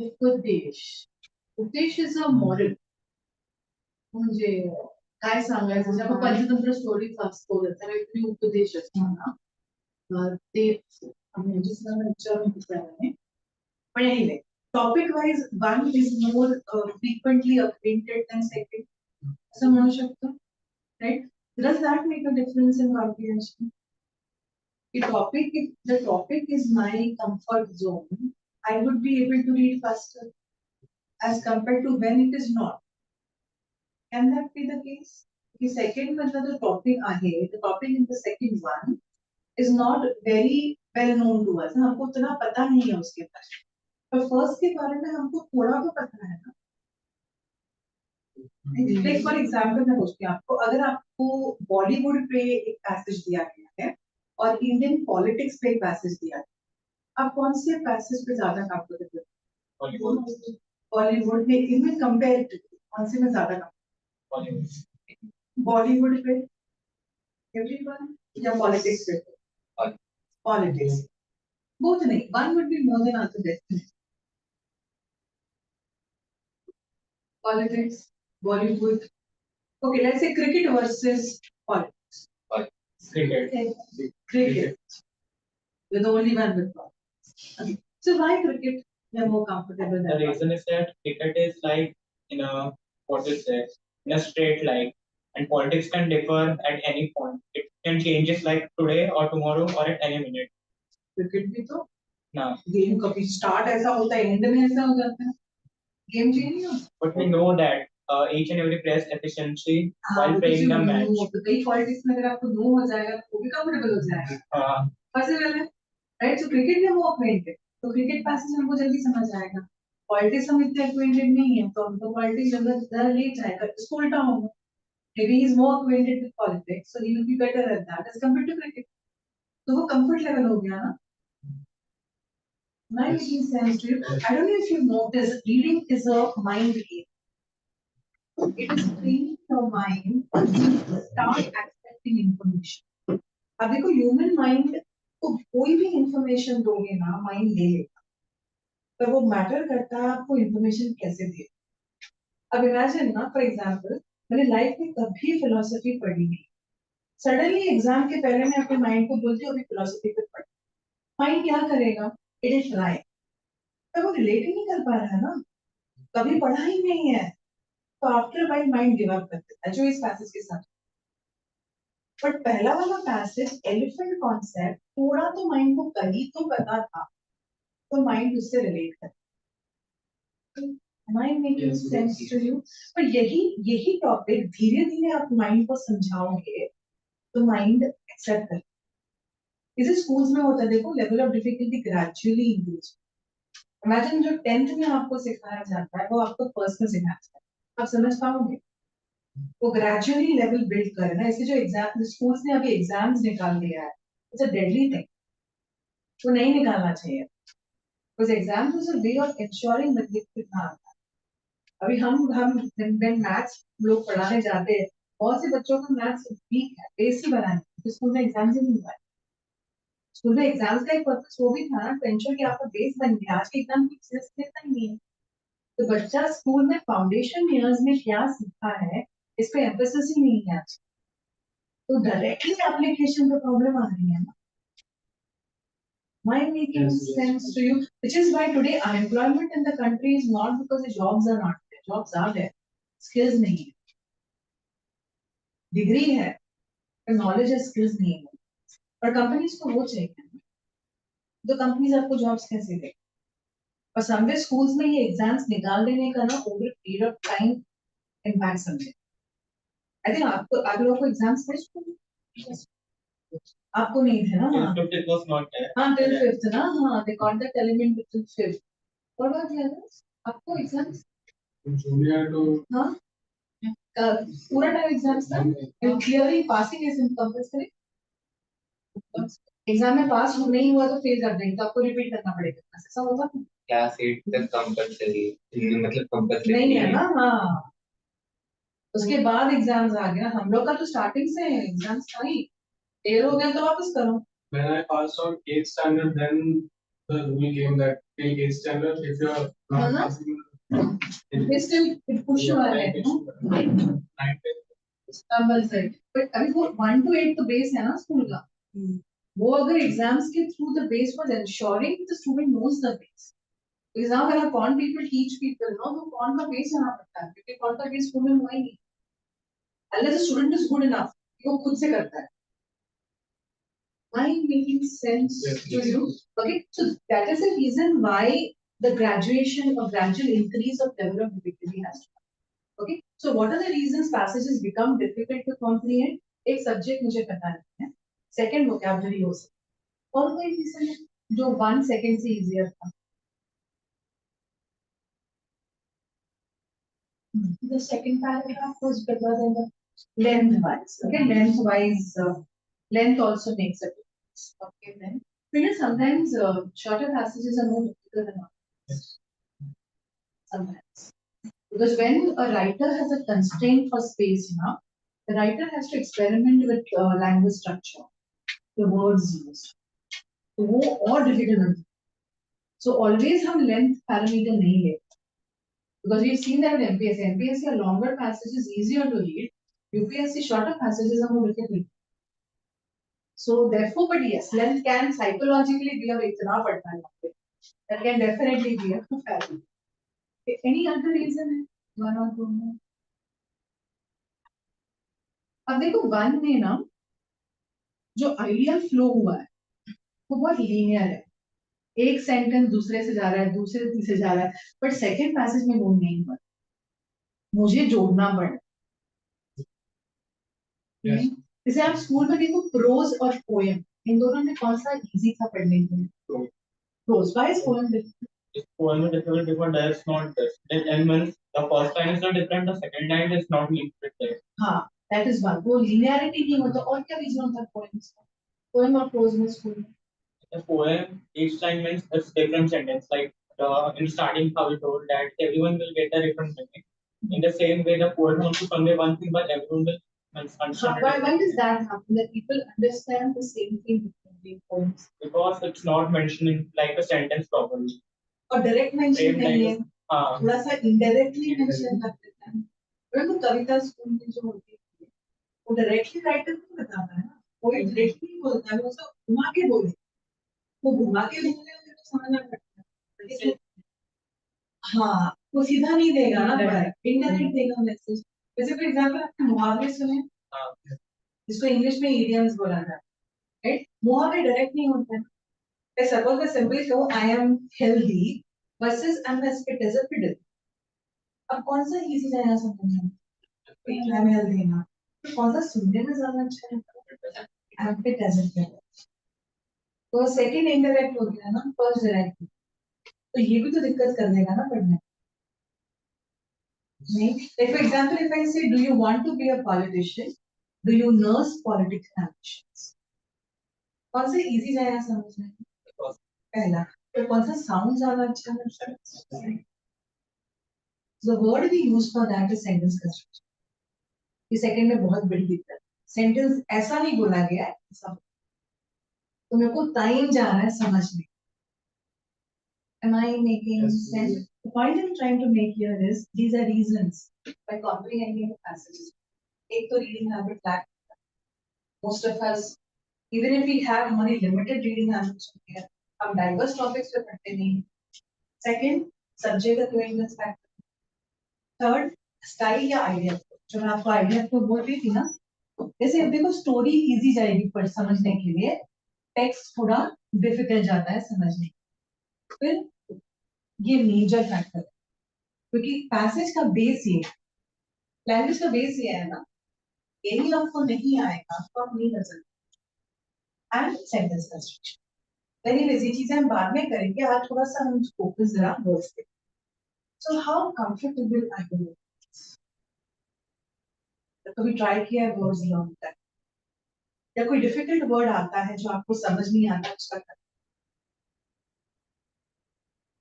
उपदेश. उपदेश इज अ मॉरल. म्हणजे काय सांगायचं, जेव्हा पंचतंत्र स्टोरी वाचतो त्याचा काहीतरी उपदेश असतो ना, ते म्हणजे विचारून विचाराने. पण anyway, topic wise one is more frequently acquainted than second असं म्हणू शकतो, right? Does that make a difference in comprehension? If the topic is my comfort zone, I would be able to read faster as compared to when it is not. Can that be the case? The second मतलब जो topic आहे, the topic in the second one is not very well known to us. हमको उतना पता नहीं है उसके बारे में. पर फर्स्ट के बारे में हमको थोड़ा तो पता है ना. Like for example मैं पूछती हूँ आपको, अगर आपको बॉलीवुड पे एक पैसेज दिया गया है और इंडियन पॉलिटिक्स पे एक पैसेज दिया है, आप कौन से पैसेज पे ज्यादा कंफर्टेबल? बॉलीवुड में. इनमें कंपेयर कौन से में ज्यादा कंफर्टेबल? बॉलीवुड पे एवरीवन या पॉलिटिक्स पे? पॉलिटिक्स. बोथ नहीं, one would be more than other definitely. Politics, Bollywood. Okay, let's say cricket versus politics. Cricket. Cricket. You're the only one with politics. Okay. So why cricket? You're more comfortable The than reason is that cricket is like in a what is it in a straight line, and politics can differ at any point. It can changes like today or tomorrow or at any minute. Cricket भी तो Now, game कभी start ऐसा होता है, and में ऐसा हो जाता है, गेम चेंज नहीं होता। but we know that each and every player's efficiency while because playing you the match. know, तो कई पॉलिटिक्स में अगर आपको नो हो जाएगा तो वो भी कंफर्टेबल हो जाएगा, पॉसिबल है, राइट? सो क्रिकेट में वो अक्वेंटेड, तो क्रिकेट पैसेज हमको जल्दी समझ आएगा। पॉलिटिक्स हम इतने अक्वेंटेड नहीं है, तो हमको पॉलिटिक्स ज्यादा लेट जाएगा, इसको उल्टा होगा। Maybe he is more acquainted with politics, so he will be better at that as compared to cricket. तो वो comfort level हो गया ना? Am I making sense to you? I don't know if you've noticed, reading is a mind game. It is training your mind to start accepting information. अब देखो human mind को कोई भी information दोगे ना, mind ले लेगा। पर वो matter करता है आपको information कैसे दे। अब imagine ना, for example, मैंने लाइफ में कभी philosophy पढ़ी नहीं। सडनली एग्जाम के पहले मैं अपने माइंड को बोलती हूँ अभी फिलोसफी पे पढ़, माइंड क्या करेगा? इट इज राइट, पर वो रिलेट ही नहीं कर पा रहा है ना, कभी पढ़ा ही नहीं है, तो after while mind give up कर देता है, जो इस पैसेज के साथ। बट पहला वाला पैसेज एलिफेंट कॉन्सेप्ट थोड़ा तो माइंड को कहीं तो पता था, तो माइंड उससे रिलेट कर। Mind making sense to you? पर यही टॉपिक धीरे धीरे आप माइंड को समझाओगे तो माइंड एक्सेप्ट कर। इसे स्कूल्स में होता है, देखो level of difficulty gradually increase. Imagine जो 10th में आपको सिखाया जाता है वो आपको फर्स्ट में सिखाया जाता है, आप समझ पाओगे? वो ग्रेजुअली लेवल बिल्ड करे ना, इसलिए जो एग्जाम स्कूल्स ने अभी एग्जाम्स निकाल दिया है, इट्स अ डेडली थिंग, वो नहीं निकालना चाहिए। Because exams is a way of ensuring that कितना आता है। अभी हम मैथ्स लोग पढ़ाने जाते हैं, बहुत से बच्चों का मैथ्स वीक है, बेस ही बनाने, तो स्कूल में एग्जाम्स ही नहीं हुआ है। स्कूल में एग्जाम्स का एक पर्पस वो भी था ना, to ensure कि आपका बेस बन गया, आज के एग्जाम की सीरियसनेस ही नहीं है। तो बच्चा स्कूल में फाउंडेशन ईयर्स में क्या सीखा है, इस पे एम्फेसिस ही नहीं है आज, तो डायरेक्टली एप्लीकेशन पे प्रॉब्लम आ रही है ना। Mind making sense to you, which is why today unemployment in the country is not because the jobs are not there, jobs are there, skills नहीं है, डिग्री है, नॉलेज है, स्किल्स नहीं है, पर कंपनीज को वो चाहिए, तो कंपनीज आपको जॉब्स कैसे दे? और समवे स्कूल्स में ये एग्जाम्स निकाल देने का ना over period of time impact समझे। आई थिंक आपको आप लोगों को एग्जाम्स थे स्कूल, आपको नहीं थे ना? हाँ it was not there. हाँ टिल 5th ना, हाँ they got that element till 5th। और बात ये है आपको एग्जाम्स जूनियर टू हाँ पूरा टाइम एग्जाम्स था, clearly passing is compulsory. Exam में पास नहीं हुआ तो फेल कर देंगे, तो आपको रिपीट करना पड़ेगा, ऐसा होगा? क्लास 8 तक कंपलसरी, मतलब कंपलसरी नहीं है ना? हाँ उसके बाद एग्जाम्स आ गया, हम लोग का तो स्टार्टिंग से एग्जाम्स था ही, फेल हो गया तो वापस करो। when I passed out 8th standard, then the rule came that till 8th standard, if you are not Uh-huh. passing, They still push you ahead, no? Compulsory, but अभी वो 1 to 8 तो base है ना स्कूल का, वो अगर exams के through the base was ensuring the student knows the base, because now when upon people teach people, no, तो कौन का बेस होना पड़ता है, क्योंकि कौन का बेस स्कूल में हुआ ही नहीं, unless the student is good enough, वो खुद से करता है। Mind making sense to you? Okay, so that is the reason why the graduation or gradual increase of level of difficulty has to come. Okay, so what are the reasons passages become difficult to comprehend? एक subject मुझे पता नहीं है, second vocabulary हो सकता है, और कोई reason है जो 1 second से easier था? The second paragraph was better than the Lengthwise, okay, length also makes a difference. Okay, then because sometimes shorter passages are more difficult than others. Sometimes, because when a writer has a constraint for space, now the writer has to experiment with language structure, the words used, तो वो और difficult होता है. So always हम length parameter नहीं लेते, because we've seen that in MPSC a longer passage is easier to read, UPSC shorter passages are more difficult. So therefore, but yes, length can psychologically be a इतना पढ़ना है, that can definitely be a factor. Any other reason है? One or two more? अब देखो 1 में ना जो ideal flow हुआ है वो बहुत लीनियर है, एक सेंटेंस दूसरे से जा रहा है, दूसरे से तीसरे जा रहा है, बट सेकंड पैसेज में वो नहीं हुआ, मुझे जोड़ना पड़ा। Yes. जैसे आप स्कूल में देखो प्रोज और पोएम, इन दोनों में कौन सा इजी था पढ़ने के लिए? Prose. Why is poem different? This poem is difficult because there is not this. Then elements, the first line is not different, the second line is not linked with it. हाँ, that is one, वो linearity नहीं होता। और क्या reason होता है poems का, poem और प्रोज में स्कूल में? The poem, each line means a different sentence. Like in starting, how we told that everyone will get a different meaning. In the same way, the poet wants to convey one thing, but everyone will understand it Why does differently. that happen, that people understand the same thing differently in poems? Because it's not mentioning like a sentence properly. और direct mention Same नहीं like है, हाँ थोड़ा सा indirectly mention कर देता है। परंतु कविता स्कूल में जो होती है वो डायरेक्टली राइटर को बताता है ना, कोई डायरेक्टली बोलता है, वो सब घुमा के बोले, वो घुमा के बोलने में तो समझना पड़ता है। हाँ, वो सीधा नहीं देगा ना, पर इनडायरेक्ट देगा मैसेज। जैसे फॉर एग्जांपल आपने मुहावरे सुने, हाँ जिसको इंग्लिश में इडियम्स बोला जाता है, राइट? मुहावरे डायरेक्ट नहीं होते हैं। I suppose the simple show I am healthy versus I'm as fit as a fiddle. अब कौन सा इजी जाएगा समझने में? I am healthy ना, तो कौन सा सुनने में ज्यादा अच्छा है? I am fit as a fiddle. तो सेकंड इंडायरेक्ट हो गया ना, फर्स्ट डायरेक्ट, तो ये भी तो दिक्कत कर देगा ना पढ़ने में। नहीं, like for example, if I say, do you want to be a politician? Do you nurse political ambitions? कौन सा इजी जाएगा समझने में? पहला, तो कौन सा साउंड ज्यादा अच्छा है? The word we use for that is sentence construction. ये सेकंड में बहुत बड़ी दिक्कत है। सेंटेंस ऐसा नहीं बोला गया है, ऐसा तो मेरे को टाइम जा रहा है समझने। Am I making sense? The point I'm trying to make here is these are reasons by comprehending the passages. एक तो reading habit lack. Most of us, even if we have हमारी limited reading habits होती है, हम diverse topics पे पढ़ते नहीं। Second, subject awareness factor. Third, style या आइडिया, जो मैं आपको आइडिया तो बोल रही थी ना, जैसे अब देखो स्टोरी इजी जाएगी पर समझने के लिए, टेक्स्ट थोड़ा डिफिकल्ट जाता है समझने। फिर ये मेजर फैक्टर है, क्योंकि पैसेज का बेस ये, लैंग्वेज का बेस ये है ना, यही आपको नहीं आएगा तो आप नहीं कर सकते। एंड सेंटेंस कंस्ट्रक्शन, वेरी ये चीजें हम बाद में करेंगे, आज थोड़ा सा हम फोकस जरा वर्ड्स पे। So how comfortable are you? कभी ट्राई किया है वर्ड्स लर्न करना, या कोई डिफिकल्ट वर्ड आता है जो आपको समझ नहीं आता उसका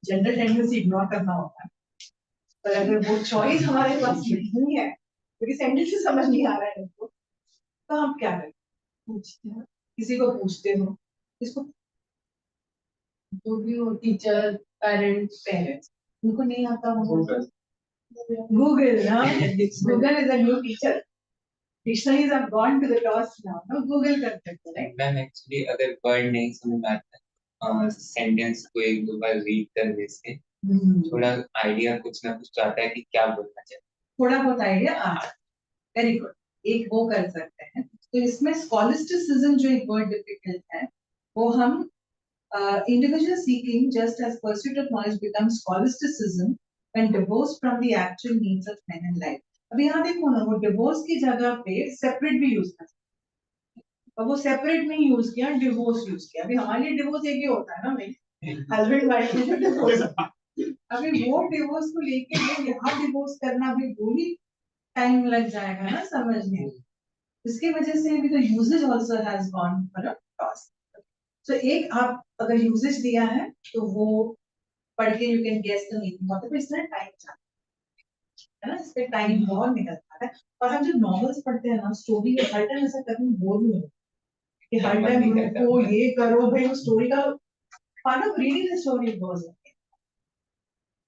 जनरल टेंडेंसी इग्नोर करना होता है, पर अगर वो चॉइस हमारे पास नहीं है क्योंकि सेंटेंस से समझ नहीं आ रहा है हमको, तो हम क्या करें? पूछते हैं, किसी को पूछते हो, किसको? जो भी हो, टीचर, पेरेंट्स। पेरेंट्स, उनको नहीं आता वो Google. गूगल ना, Google is a new teacher, dictionaries have gone to the toss now, no Google कर सकते हैं। मैम एक्चुअली अगर वर्ड नहीं समझ आता सेंटेंस को एक दो बार रीड करने से थोड़ा आइडिया कुछ ना कुछ आता है कि क्या बोलना चाहिए। थोड़ा बहुत आइडिया आ, वेरी गुड, एक वो कर सकते हैं। तो इसमें स्कॉलिस्टिसिज्म जो एक वर्ड डिफिकल्ट है, वो हम individual seeking just as pursuit of knowledge becomes scholasticism when divorced from the actual needs of men in life. अभी यहाँ देखो ना, वो डिवोर्स की जगह पे सेपरेट भी यूज कर सकते हैं, और वो सेपरेट नहीं यूज किया, डिवोर्स यूज किया। अभी हमारे लिए डिवोर्स एक ही होता है ना, भाई हस्बैंड वाइफ में जो डिवोर्स, अभी वो डिवोर्स को लेके वो यहाँ डिवोर्स करना भी वो ही टाइम लग जाएगा ना समझने, इसकी वजह से भी तो usage also has gone for a toss. So एक आप अगर यूजेज दिया है तो वो पढ़ के you can guess the meaning, मतलब इसमें टाइम जाता है ना, इसमें टाइम बहुत निकलता है। और हम जब नॉवेल्स पढ़ते हैं ना, स्टोरी में हर टाइम ऐसा करने बोर नहीं होता कि हर टाइम रुको ये करो, भाई वो स्टोरी का part of reading the story goes.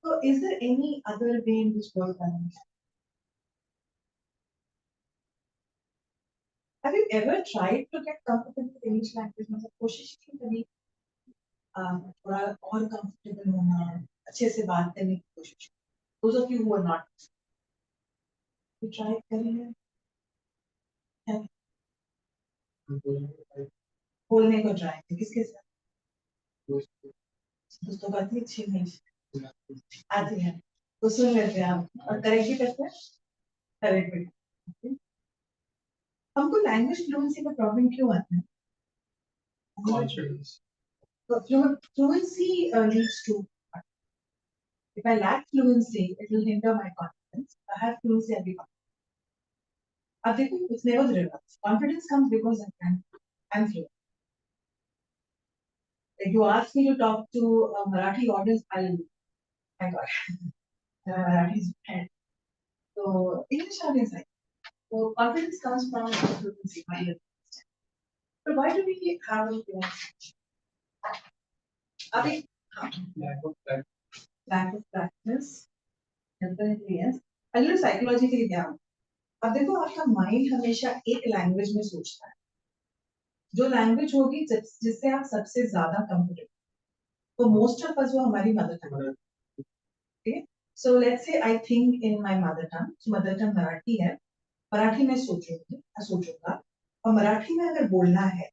तो is there any other way in which word can, have you ever tried to get comfortable with English language? मतलब कोशिश की कभी थोड़ा और कंफर्टेबल होना, अच्छे से बात करने की कोशिश? Those of you who are not, you try करेंगे? बोलने को ट्राई किसके साथ? दोस्तों का अच्छी नहीं आती है तो सुन लेते हैं आप और करेक्ट भी करते हैं, करेक्ट भी। हमको लैंग्वेज फ्लुएंसी का प्रॉब्लम क्यों आता है? Confidence. Fluency leads to, if I lack fluency, it will hinder my confidence. If I have fluency, I'll be confident. अब देखो, it's never the reverse. Confidence comes because I'm fluent. If you ask me to talk to a Marathi audience, my God, Marathi is bad. So English audience, so confidence comes from fluency. So why do we have a fluency? अभी Lack of practice. lack of practice, definitely yes. अगले psychologically क्या? अब देखो आपका mind हमेशा एक language में सोचता है, जो लैंग्वेज होगी जिससे आप सबसे ज्यादा कंफर्टेबल, तो मोस्ट ऑफ अस वो हमारी मदर टंग है। Okay, so let's say I think in my mother tongue Marathi है, मराठी में सोचूंगा और मराठी में अगर बोलना है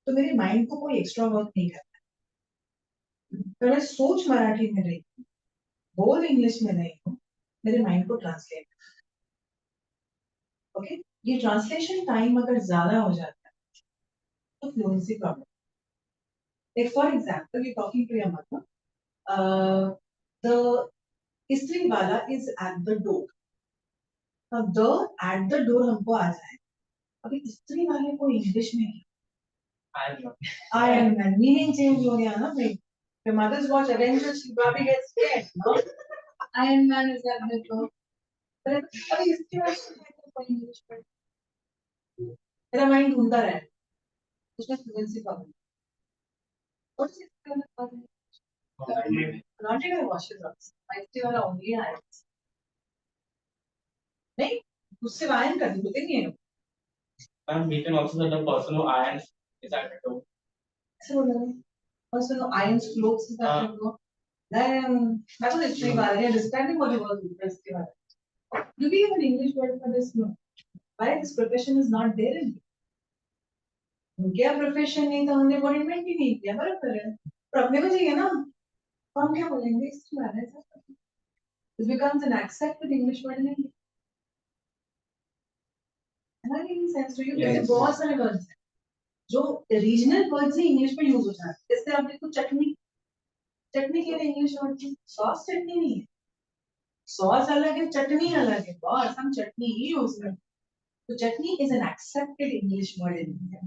तो मेरे माइंड को कोई एक्स्ट्रा वर्क नहीं करना है। तो मैं सोच मराठी में रही हूँ, बोल इंग्लिश में नहीं हूँ, मेरे माइंड को ट्रांसलेट। ओके, ये ट्रांसलेशन टाइम अगर ज्यादा हो जाता है तो fluency problem. Like for example, you're talking to your mother. The istri wala is at the door. Now the at the door हमको आ जाए, अभी istri वाले को इंग्लिश में Iron Man meaning change हो गया ना भाई। Your mother's watch Avengers, she probably gets scared, no? Iron Man is at the door. अभी istri वाले को इंग्लिश में मेरा माइंड ढूंढता रहे, उसमें fluency problem. What is it? Laundry guy washes us. Istri वाला only irons. नहीं, उससे iron कर देते नहीं है। And we can also say the person who irons is at the door. ऐसे बोल रहे हैं। Also, no irons clothes is at the door. Then that was istri वाला. You're describing what it was istri वाला. Do we have an English word for this? No. Why this profession is not there in? क्या profession नहीं था, हमने वो invent ही नहीं किया, बराबर है। पर अपने को चाहिए ना, तो हम क्या बोलेंगे istri वाला है सब। This becomes an accepted English word in India. Am I making sense to you? जैसे बहुत सारे words हैं जो रीजनल वर्ड्स ही इंग्लिश में यूज हो जाते हैं। जैसे आप देखो चटनी, चटनी के लिए इंग्लिश वर्ड है सॉस, चटनी नहीं है। सॉस अलग है, चटनी अलग है, बस हम चटनी ही यूज करते हैं। तो chutney is an accepted English word in India,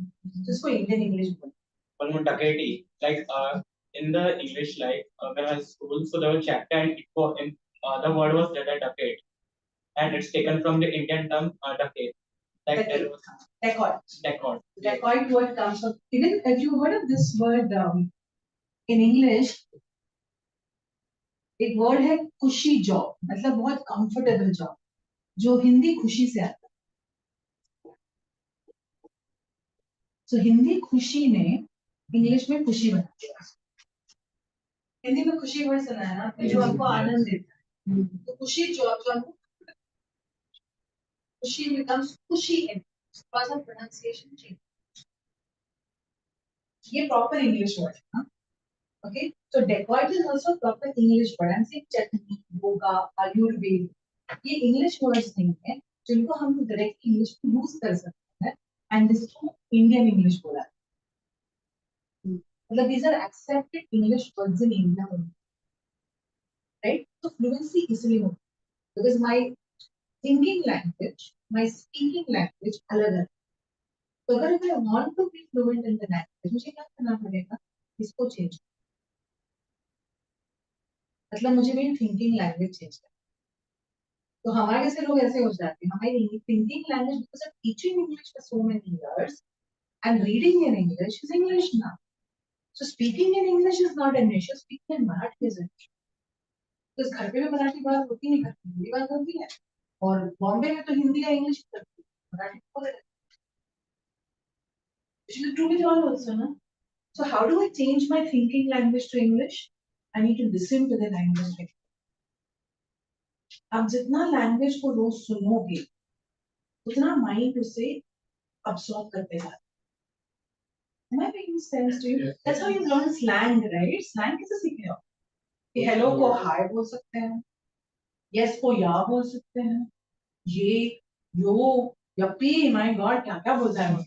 तो इसको इंडियन इंग्लिश बोलते हैं। One more dakati, like in the English, like when I was in school, so there was a chapter and it was in, the word was decade, and it's taken from the Indian term decade. Like there was Dacoit. decade. Dacoit word comes from, even if you heard of this word in English, एक word है खुशी job, मतलब बहुत comfortable job, जो हिंदी खुशी से आता है। तो हिंदी खुशी ने इंग्लिश में खुशी बना दिया। हिंदी में खुशी वर्ड सुना है ना, जो आपको आनंद देता है। तो खुशी जॉब, जो आपको खुशी becomes खुशी in because of pronunciation change. ये प्रॉपर इंग्लिश वर्ड है ना। Okay, so dacoit is also proper English word. I'm saying chutney, yoga, ayurveda. ये इंग्लिश वर्ड्स नहीं है जिनको हम डायरेक्ट इंग्लिश में यूज कर सकते हैं, एंड इसको इंडियन इंग्लिश बोला है। मतलब these are accepted English words in India, right? So fluency इसलिए होती है because my thinking language, my speaking language अलग है। तो अगर I want to be fluent in the language, मुझे क्या करना पड़ेगा? इसको चेंज, मतलब मुझे मेरी थिंकिंग लैंग्वेज चेंज करना। तो हमारे जैसे लोग ऐसे हो जाते हैं, हमारी thinking language because of teaching English for so many years and reading in English is English now. So speaking in English is not an issue, speaking in Marathi is an issue. तो घर पे भी मराठी बात होती नहीं, करती हिंदी बात होती है, और बॉम्बे में तो हिंदी या इंग्लिश करती है, मराठी बोले जाती है। ट्रू विद ऑल आल्सो ना। So how do I change my thinking language to English? I need to listen to the language. आप जितना लैंग्वेज को रोज सुनोगे उतना माइंड उसे अब्सॉर्ब करते जाता है। making sense to you? Yes. That's how you learn slang, right? Slang कैसे सीखे हो? कि hello को hi बोल सकते हैं, yes को या बोल सकते हैं, ये, yo, yuppie, my God, क्या क्या बोलता है वो?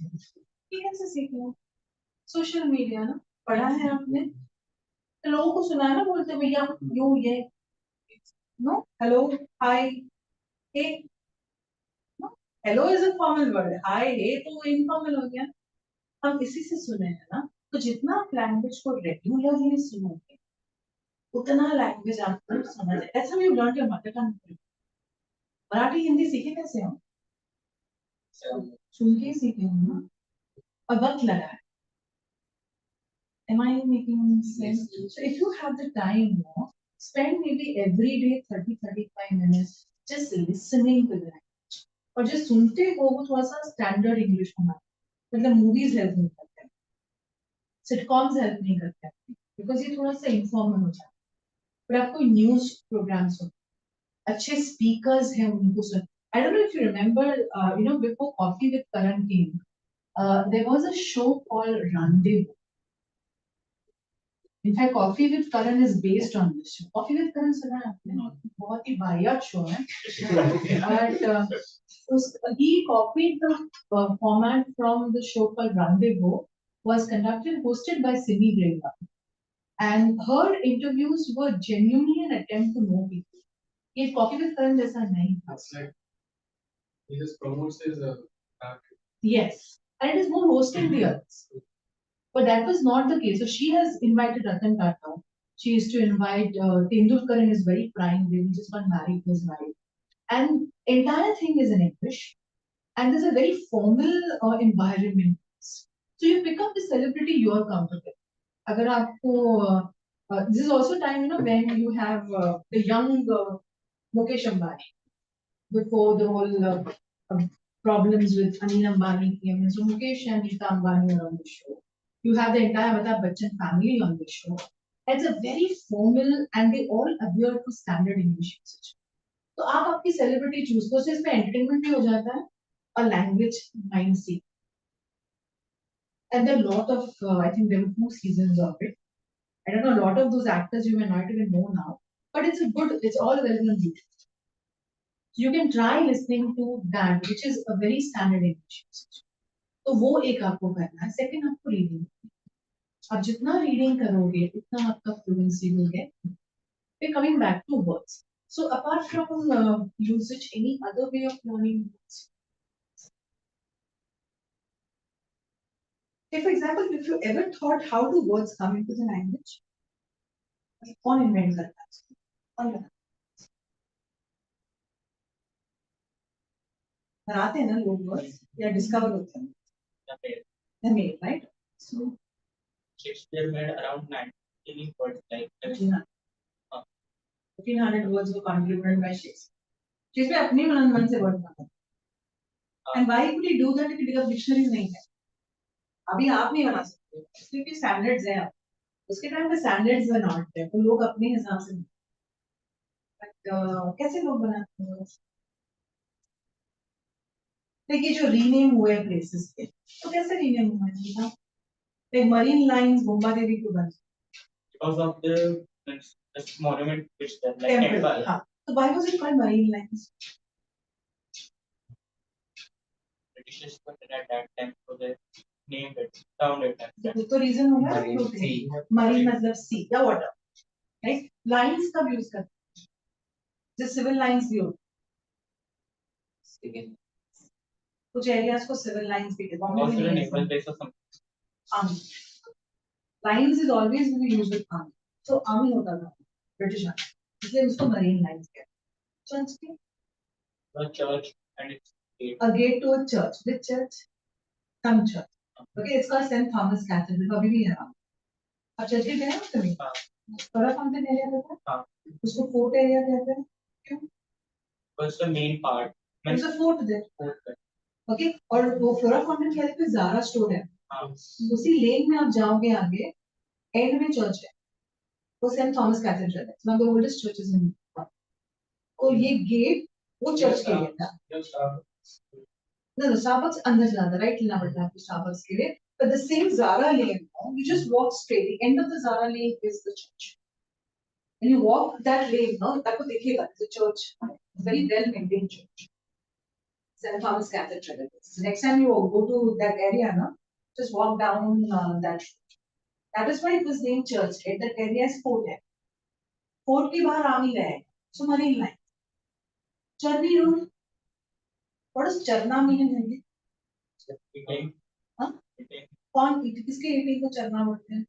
ये कैसे सीखे हो? सोशल मीडिया ना, पढ़ा है आपने? तो लोगों को सुना है ना बोलते भैया यू ये, no hello hi hey, no hello is a formal word, hi hey तो इनफॉर्मल हो गया। हम इसी से सुने हैं ना, तो जितना आप लैंग्वेज को रेगुलरली सुनोगे उतना लैंग्वेज आपको समझ आए। That's how you learn your mother tongue. Marathi Hindi सीखे कैसे हो? सुन के ही सीखे हो ना, और वक्त लगा है। Am I making sense? So if you have the time, spend maybe every day 30-35 minutes just listening to the language. और जो सुनते हो वो थोड़ा सा स्टैंडर्ड इंग्लिश होना, मतलब मूवीज हेल्प नहीं करते, सिटकॉम्स हेल्प नहीं करते, बिकॉज ये थोड़ा सा इन्फॉर्मल हो जाता है। पर आपको न्यूज प्रोग्राम सुन, अच्छे स्पीकर्स हैं उनको सुन। I don't know if you remember, before Coffee with Karan came, there was a show called Rendezvous. In fact, Coffee with Karan is based on this show. Coffee with Karan सुना है आपने? बहुत ही वाहियात show है। But he copied the format from the show called Rendezvous, was conducted and hosted by Simi Greva, and her interviews were genuinely an attempt to know people. ये Coffee with Karan जैसा नहीं था। It's like he just promotes his Yes, and it is more hosting the others. But that was not the case. So she has invited Ratan Tata. She used to invite Tendulkar in his very prime. They just got married to his wife. And entire thing is in English. And there's a very formal environment. So you pick up the celebrity you are comfortable. Agar aapko, this is also time, when you have the young Mukesh Ambani. Before the whole problems with Anil Ambani came in. So Mukesh and Neeta Ambani were on the show. You have the entire Amitabh Bachchan family on the show. It's a very formal and they all adhere to standard English usage. तो आप आपकी celebrity choose करो, इसमें entertainment भी हो जाता है और language mind seek. And there are a lot of, I think there were 2 seasons of it. I don't know, a lot of those actors you may not even know now, but it's all available on YouTube. So you can try listening to that, which is a very standard English usage. तो वो एक आपको करना है। Second आपको reading, आप जितना reading करोगे उतना आपका fluency will get. We're coming back to words. So apart from usage, any other way of learning words? Say for example, if you ever thought how do words come into the language? कौन invent करता है? कौन बनाते हैं ना लोग words या discover होते हैं? They're made, right? So Shakespeare made around 19 words like 1500 words were contributed by Shakespeare. Shakespeare अपने मन से वर्ड बनाता है. And why could he do that if because dictionaries नहीं है? अभी आप नहीं बना सकते, क्योंकि standards हैं. उसके टाइम पे standards were not there, तो लोग अपने हिसाब से. But कैसे लोग बनाते हैं? देखिए जो रीनेम हुए places के, तो कैसे रीनेम हुए हैं? Like marine lines, Bomba Devi क्यों बने? because of the monument which they like Temple. temple. हाँ. So why was it called marine lines? Britishers put it at that time, so they named it, found it. तो reason होगा Marine sea. marine मतलब sea या water, right? Lines कब use करते हैं? जो civil lines भी होते Second. हैं, कुछ areas को civil lines भी कहते हैं. Also the naval base or something. Army. Lines is always will be used with army. So army होता था British army, इसलिए उसको marine lines कहते हैं. Church के The church and its gate. a gate to a church. Which church? Some church. Okay, it's called St. Thomas Cathedral. अभी भी है वहाँ. आप चर्च के गए हो कभी? Flora Fountain area कहते हैं. हाँ. उसको fort area कहते हैं. क्यों? Was the main part. There's a fort there. Fort. Okay, और वो Flora Fountain कहते हैं Zara store है. हाँ. उसी लेन में आप जाओगे आगे, एंड में चर्च है. वो सेंट थॉमस कैथेड्रल है. One of the oldest churches in. तो ये गेट वो चर्च के लिए था. No, Starbucks अंदर जाता, right? लेना पड़ता है आपको Starbucks के लिए. But the same Zara lane, you just walk straight. The end of the Zara lane is the church. When you walk that lane, no, that's the church. It's very well maintained church. St. Thomas Cathedral. So next time you go to that area, no, just walk down that road. That is why it was named church. Right? That area is fort. Fort के बाहर army रहेगा. So marine line. Charni road. What does चरना mean in Hindi? Eating. Huh? Eating. कौन किसके eating को चरना बोलते हैं?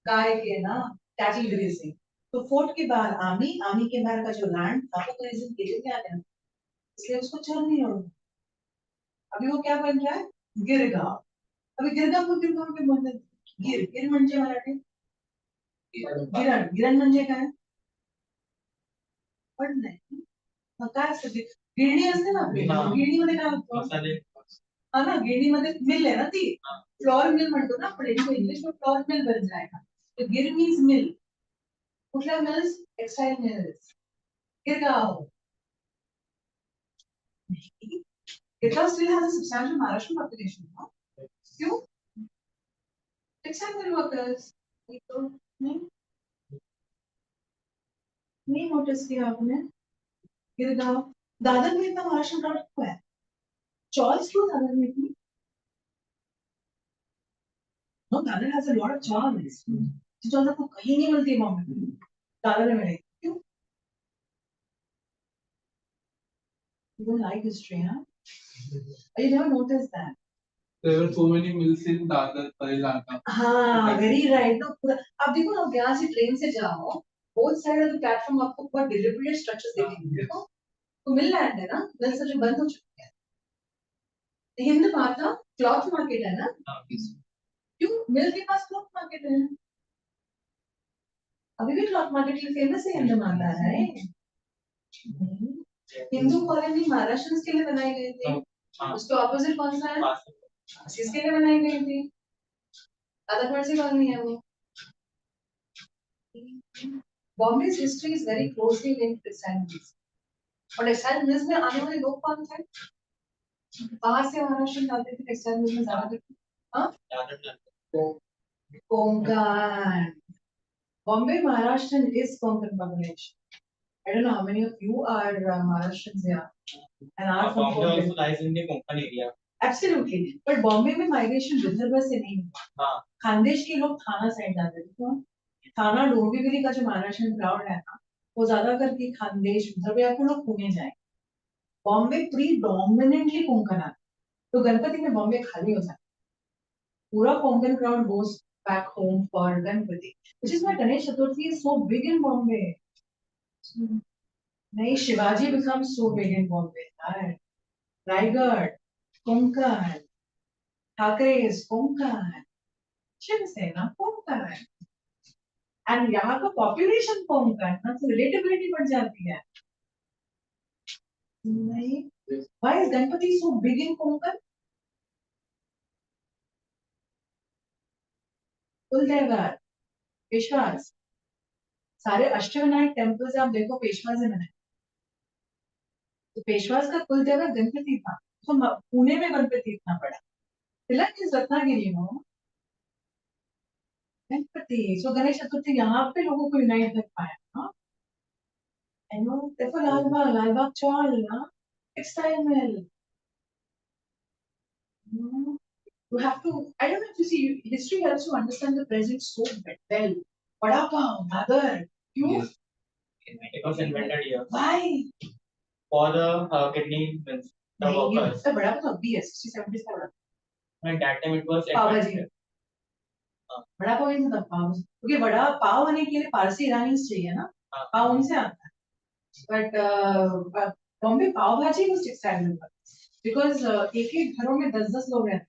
गाय के ना, cattle grazing. तो फोर्ट के बाहर आर्मी के बाहर का जो लैंड था वो गरीजन के लिए आ गया, इसलिए उसको चरनी रोड. अभी वो क्या बन रहा है? गिरगांव. अभी गिरगांव को गिरगांव के बोलते हैं. गिर म्हणजे मराठी गिरण म्हणजे काय? पण नाही काय असतं ते गिरणी असते ना आपली, गिरणीमध्ये काय होतं? मसाले. हा ना, गिरणीमध्ये मिल आहे ना ती, फ्लोर मिल म्हणतो ना आपण इंग्लिश में फ्लोर मिल बन जाएगा. तो गिर मीन्स मिल. कुठल्या mills? Textile mills. Girgaon. Girgaon still has a substantial Maharashtrian population, no? क्यों? Textile mill workers. नहीं नोटिस किया आपने? गिरगांव. दादर में इतना महाराष्ट्र क्राउड क्यों है? Chawls क्यों दादर में इतनी? No, Dadar has a lot of chawls. जो आपको कहीं नहीं मिलती बॉम्बे में. दादर में मिलेगी. क्यों? You don't like history, huh? You never noticed that. There were so many mills in Dadar, Telangana. हाँ, very right. तो पूरा आप देखो ना, यहाँ से ट्रेन से जाओ, both side of the platform आपको बहुत deliberate structures दिखेंगे. तो मिल लैंड है ना, मिल सब जो बंद हो चुके हैं. हिंद माता क्लॉथ मार्केट है ना? क्यों? मिल के पास क्लॉथ मार्केट है. अभी भी क्लॉथ मार्केट के लिए फेमस है हिंद माता है. हिंदू कॉलोनी महाराष्ट्र के लिए बनाई गई थी. उसके ऑपोजिट कौन सा है? किसके लिए बनाई गई थी? राधाकृष्ण से कॉलोनी है वो. Bombay's history is very closely linked to textile mills. और textile mills में आने वाले लोग कौन थे? बाहर से महाराष्ट्र में आते थे textile mills में ज़्यादा. हाँ? Konkan. Bombay Maharashtrian is Konkan population. I don't know how many of you are Maharashtrians here and are from Bombay also Konkan. lies in the Konkan area. Absolutely. But Bombay में migration Vidarbha से नहीं हुआ. हाँ. खानदेश के लोग थाना side जाते थे. क्यों? थाना डोंबिवली का जो महाराष्ट्र क्राउड है ना, वो ज्यादा करके खानदेश विदर्भ या फिर लोग पुणे जाए. बॉम्बे प्रीडोमिनेंटली कोंकण आता. तो गणपति में बॉम्बे खाली हो जाता. पूरा Konkan crowd goes back home for Ganpati, which is why Ganesh Chaturthi is so big in Bombay. नहीं, Shivaji becomes so big in Bombay. Right? Raigad, Konkan, Thakre is Konkan, Shiv Sena Konkan. And यहाँ का population Konkan, ना तो relatability बढ़ जाती है. नहीं. Why is Ganpati so big in Konkan? कुलदेवत, Peshwas, सारे अष्टविनायक टेम्पल्स आप देखो पेशवा से बने. तो पेशवास का कुलदेवत गणपति था. तो पुणे में गणपति इतना बड़ा. तिलक इज रत्नागिरी में गणपति. सो गणेश चतुर्थी यहाँ पे लोगों को यूनाइट कर पाया. हाँ, I know. देखो लालबाग चौल ना, textile mill. You have to. I don't know if you see history helps you understand the present so well. Vada pav, Dadar. Yes. It was invented here Why? for the kidney mills, the workers. तो बड़ा पाव भी है 60-70 से बड़ा. At that time it was पाव भाजी. invented. बड़ा पाव नहीं था पाव. क्योंकि बड़ा पाव होने के लिए पारसी ईरानी चाहिए ना. पाव उनसे आता है. But बॉम्बे पाव भाजी was textile mill. Because एक घरों में 10-10 लोग रहते.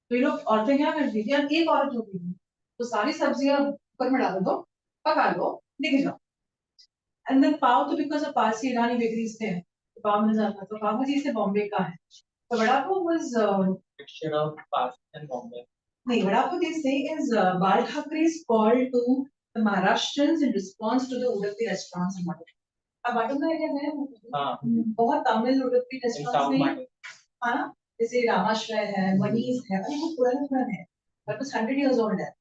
तो ये लोग औरतें क्या करती थी? अब एक औरत होती थी तो सारी सब्जियां ऊपर में डाल दो, पका लो, लेके जाओ. एंड देन पाव तो because of Parsi Irani bakeries थे तो पाव मिल जाता. तो पाव भाजी से बॉम्बे का है. तो vada pav was Mixture of past and Bombay. नहीं, vada pav they say is Bal Thakre's call to the Maharashtrians in response to the Udupi restaurants in Madhura. अब Madhura एरिया में हाँ. बहुत Tamil Udupi In restaurants South में Madi. हाँ, जैसे रामाश्रय है, मनीष है, अरे वो पुराने है. that was 100 years old है.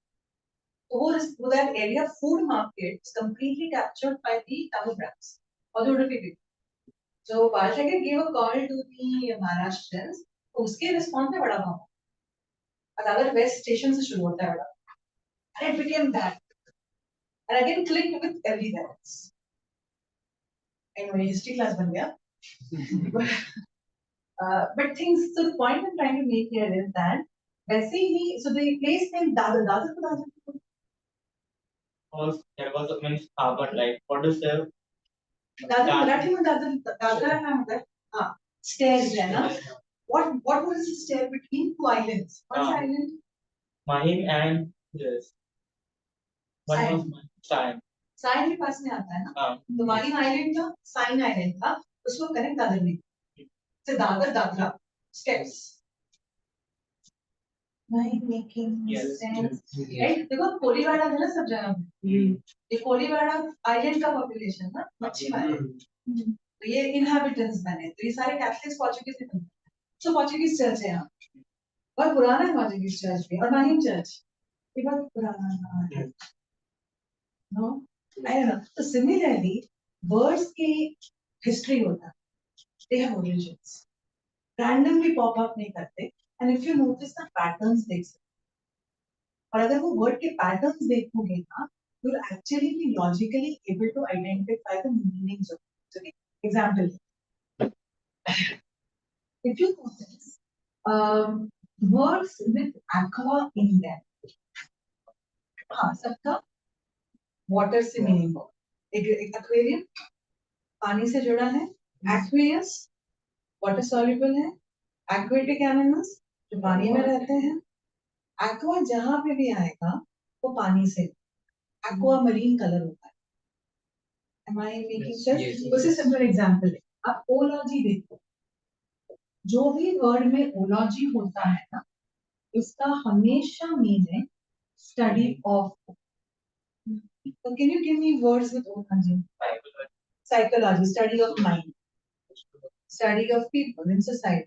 So that area food market is completely captured by the Tamil brands or the Udupi people. So Balshakir gave a call to the Maharashtrians. तो उसके response में बड़ा भाव. अगर West Station से शुरू होता है बड़ा. And it became that. And again clicked with everything else. Anyway, history class बन गया. But things, so the point I'm trying to make here is that वैसे ही, so the place name Dadar को Dadar Was there was a means but like what is there? Marathi में दादर नाम होता है. हाँ, stairs है ना. What was the stair between two islands? What's the island? Mahim and yes. One was Stein. Sion के पास में आता है ना. हाँ. तो माहिम आइलैंड था, साइन आइलैंड था, उसको कनेक्ट दादर में. So Dadar Dadra steps. Am I making Yes. sense? Yes. Right? देखो कोलीवाड़ा है ना सब जगह पे. ये कोलीवाड़ा आइलैंड का पॉपुलेशन ना मच्छी मारे. तो ये inhabitants बने. तो ये सारे कैथलिक्स पोर्चुगीज से बने. So पोर्चुगीज चर्च है यहाँ. बहुत पुराना है पोर्चुगीज चर्च भी. और माहिम चर्च ये बहुत पुराना है. No, I don't know. So similarly, words की history होता है. They have origins. Randomly pop up नहीं करते. And if you notice the patterns देख सकते. और अगर वो word के patterns देखोगे ना, you'll actually be logically able to identify the meanings of it. Okay? Example. If you notice, words with aqua in them. हाँ, सबका water से meaning हो. एक aquarium पानी से जुड़ा है. Aqueous water soluble है. Aquatic animals जो पानी में रहते हैं. Aqua जहाँ पे भी आएगा वो पानी से. Aqua marine color होता है. Am I making sense? Yes. उससे simple example है. आप ओलॉजी देखो. जो भी word में ओलॉजी होता है ना, उसका हमेशा meaning study of. So can you give me words with oology? Psychology, study of mind. Study of people in society.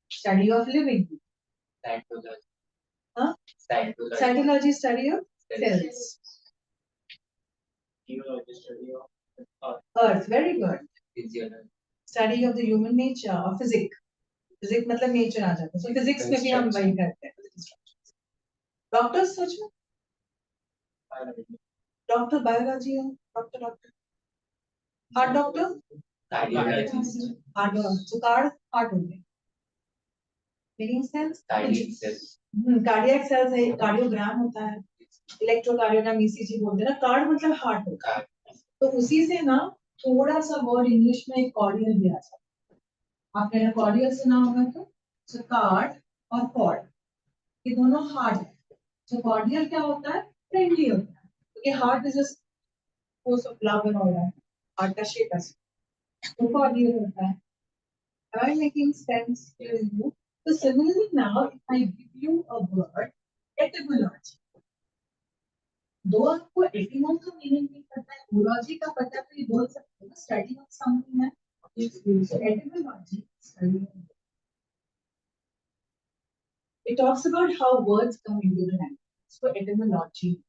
Study of living. Psychology. Huh? Psychology. Psychology, study of cells. Geology study of Earth, very good. Physiology. Study of the human nature or physics. Physics मतलब nature आ जाता है. So physics में भी हम वही करते हैं. Doctors सोच में. biology. Doctor biology हो. Doctor. Heart doctor. Cardiologist. Heart doctor. So heart हो गया. Making sense? Cardiac cells. Cardiac cells है. Cardiogram होता है. Electrocardiogram ECG बोलते हैं ना. Card मतलब heart होता है. तो उसी से ना थोड़ा सा वर्ड इंग्लिश में एक कॉर्डियल भी आ जाता है. आपने ना कॉर्डियल सुना होगा तो. So कार्ड और कॉर्ड ये दोनों हार्ड है. तो कॉर्डियल क्या होता है? फ्रेंडली होता है. क्योंकि heart is just force of love and all that. Heart का शेप ऐसे. तो कॉर्डियल होता है. Am I making sense to you? So similarly now if I give you a word etymology. दो आपको एटिमोन का मीनिंग नहीं पता है, ओलॉजी का पता है, तो ये बोल सकते हो स्टडी ऑफ समथिंग है. Etymology study. It talks about how words come into the language. So etymology.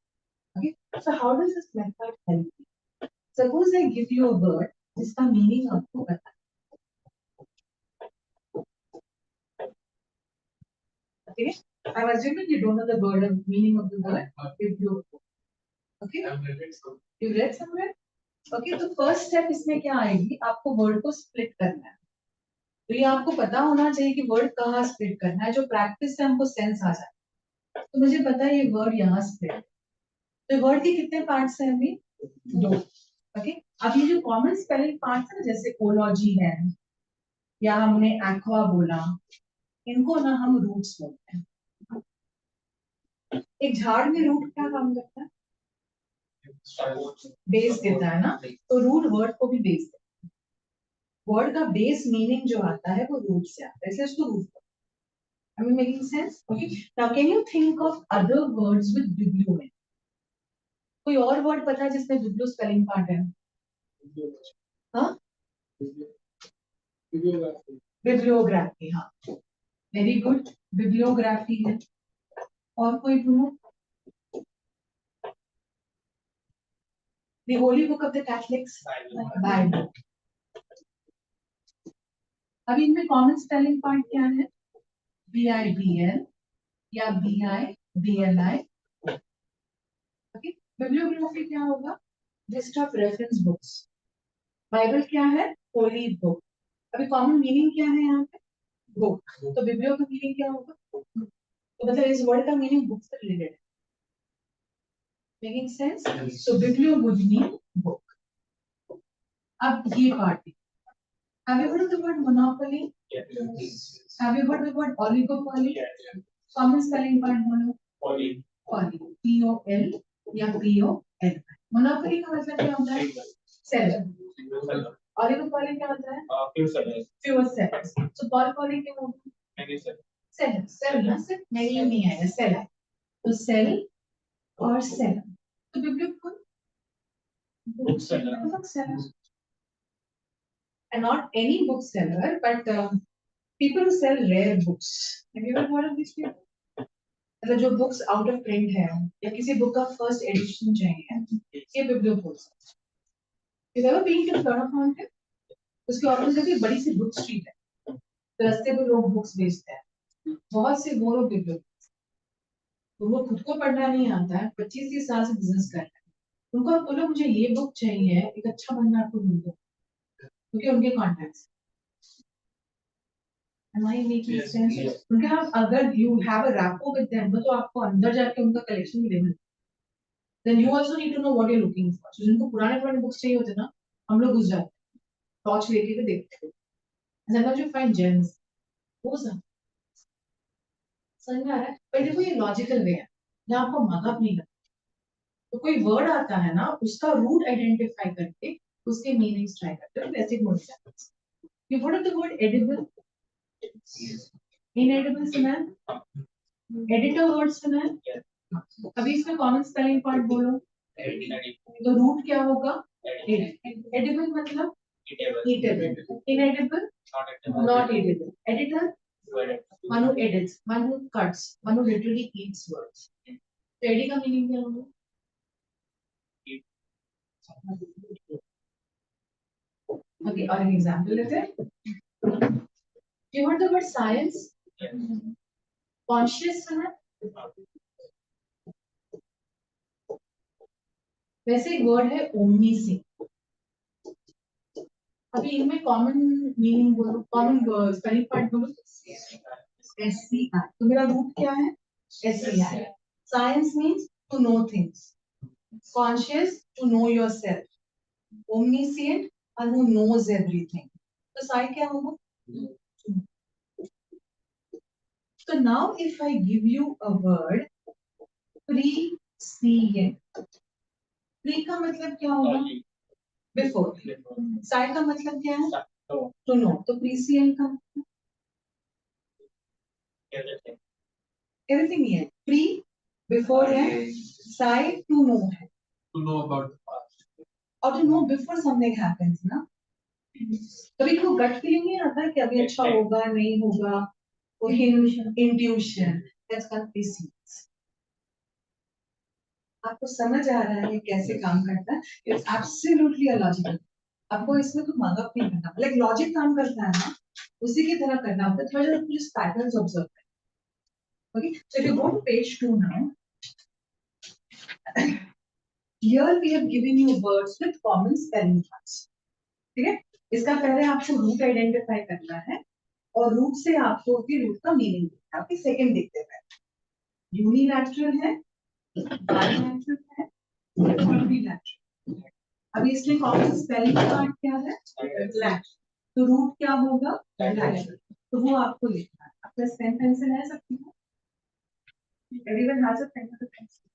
Okay. So how does this method help you? Suppose I give you a word जिसका मीनिंग आपको पता है. Okay. I'm assuming you don't know the word of meaning of the word. If you okay. You read somewhere? Okay, तो first step इसमें क्या आएगी? आपको word को स्प्लिट करना है. तो ये आपको पता होना चाहिए कि वर्ड कहाँ स्प्लिट करना है. जो प्रैक्टिस से हमको सेंस आ जाए. तो मुझे पता है ये वर्ड यहाँ स्प्लिट. तो वर्ड के कितने पार्ट्स हैं अभी? 2. ओके. अब ये जो कॉमन स्पेलिंग पार्ट्स है जैसे ओलॉजी है या हमने एक्वा बोला, इनको ना हम रूट्स बोलते हैं. एक झाड़ में रूट क्या काम करता है? बेस देता है ना. तो रूट वर्ड को भी बेस देता है. वर्ड का बेस मीनिंग जो आता है वो रूट से आता है, इसलिए इसको root. Am I making sense? Okay. Now can you think of other words with biblio in? कोई और वर्ड पता है जिसमें बिब्लियो स्पेलिंग पार्ट है? हाँ? बिब्लियोग्राफी. हाँ. Very good. बिब्लियोग्राफी है. और कोई ढूंढो। The Holy Book of the Catholics, Bible. अभी इनमें कॉमन स्पेलिंग पार्ट क्या है? BIBL या BIBLI। ओके, बिब्लियोग्राफी क्या होगा? List of reference books. Bible क्या है? होली बुक। अभी कॉमन मीनिंग क्या है यहाँ पे? बुक। तो बिब्लियो का मीनिंग क्या होगा? तो मतलब इस वर्ड का मीनिंग बुक से रिलेटेड है। Making sense? So biblio would mean book. अब ये part, have you heard of the word monopoly? Have you heard of the word oligopoly? Common spelling part बोलो। Poly. Poly, POL या POL। Monopoly का मतलब क्या होता है? Seller। Oligopoly क्या होता है? Few sellers. Fewer sellers। So polypoly क्या होता है? Many sellers. Seller, seller ना सिर्फ नहीं नहीं आएगा, seller। तो sell और seller। तो biblio Bookseller. bookseller, and not any bookseller, but people who sell rare books. Have you ever heard of these people? मतलब जो बुक्स आउट ऑफ प्रिंट है या किसी बुक का फर्स्ट एडिशन चाहिए, ये बिब्लियोपोल्स। You've ever been to Flora Fountain? उसके opposite एक बड़ी सी बुक स्ट्रीट है, तो रास्ते पे लोग बुक्स बेचते हैं, बहुत से वो लोग बिब्लियोपोल्स। तो वो खुद को पढ़ना नहीं आता है, 25-30 साल से बिजनेस कर रहे हैं, उनको आप बोलो मुझे ये बुक चाहिए, एक अच्छा बंदा आपको ढूंढ दो, क्योंकि उनके contacts. Am I making sense? क्योंकि आप अगर you have a rapport with them, तो आपको अंदर जाके उनका कलेक्शन भी देना। Then you also need to know what you're looking for. So जिनको पुराने बुक्स चाहिए होते ना, हम लोग घुस जाते हैं, टॉर्च लेके के देखते हैं। Sometimes you find gems. वो सब समझ में आ रहा है? पर देखो ये लॉजिकल वे है, जहाँ आपको मगअप नहीं करना। तो कोई वर्ड आता है ना, उसका रूट आइडेंटिफाई करके उसके मीनिंग्स ट्राई करते हो, वैसे बोल जाते हैं। You heard of the word edible? Inedible सुना है? एडिटर वर्ड सुना है? अभी इसमें कॉमन स्पेलिंग पार्ट बोलो। तो रूट क्या होगा? एडिबल मतलब eatable, inedible not edible, editor one who edits, one who cuts, one who literally eats words. तो एडी का मीनिंग क्या होगा? ओके, और एक एग्जांपल लेते हैं। You heard the word science? Conscious सुना है? वैसे एक वर्ड है omniscient। अभी इनमें कॉमन मीनिंग बोलो, कॉमन स्पेलिंग पार्ट बोलो। SCI। तो मेरा रूट क्या है? SCI। Science means to know things, conscious to know yourself, omniscient and who knows everything। तो साई क्या होगा? So now if I give you a word prescient, pre का मतलब क्या होगा? Before। साई का मतलब क्या है? To know। तो prescient का everything ही है। Pre before है, साई to know है। To know about the past. और to know before something happens ना। कभी को गट फीलिंग नहीं आता कि अभी अच्छा होगा नहीं होगा, वो इंट्यूशन, दैट्स कॉल्ड प्रीसियंस। आपको समझ आ रहा है कैसे काम करता है? It's absolutely a logical. आपको इसमें तो मगअप नहीं करना, लाइक लॉजिक काम करता है ना, उसी की तरह करना होता है। थोड़ा सा प्लीज पैटर्न्स ऑब्जर्व करें। Okay, so if you go to page 2 now, here we have given you words with common spelling parts। ठीक है, इसका पहले आपको रूट आइडेंटिफाई करना है और रूट से आपको उसके रूट का मीनिंग देखना है। सेकंड देखते हैं, यूनिलैटरल है, बाइलैटरल है, मल्टीलैटरल। अभी इसमें कॉमन स्पेलिंग पार्ट क्या है? लैटरल। तो रूट क्या होगा? लैटरल। तो वो आपको लिखना है। आपका पेन पेंसिल है सबके पास? एवरीवन हैज अ पेन और पेंसिल?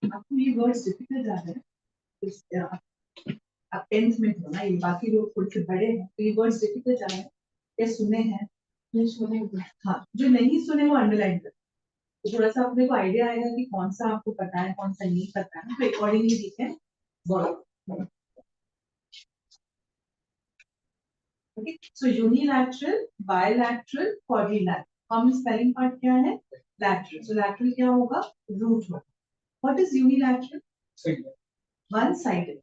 आपको ये वर्ड्स डिफिकल्ट आ रहे हैं, आप 10th में हो ना, ये बाकी लोग थोड़े से बड़े हैं, तो ये वर्ड्स डिफिकल्ट आ रहे हैं। ये सुने हैं? नहीं सुने? हाँ, जो नहीं सुने वो अंडरलाइन कर, तो थोड़ा सा अपने को आइडिया आएगा कि कौन सा आपको पता है कौन सा नहीं पता है, तो अकॉर्डिंगली लिखें word. Okay, so unilateral, bilateral, quadrilateral. Common spelling part क्या है? Lateral. So lateral क्या होगा? Root word. What is unilateral? Single. One sided.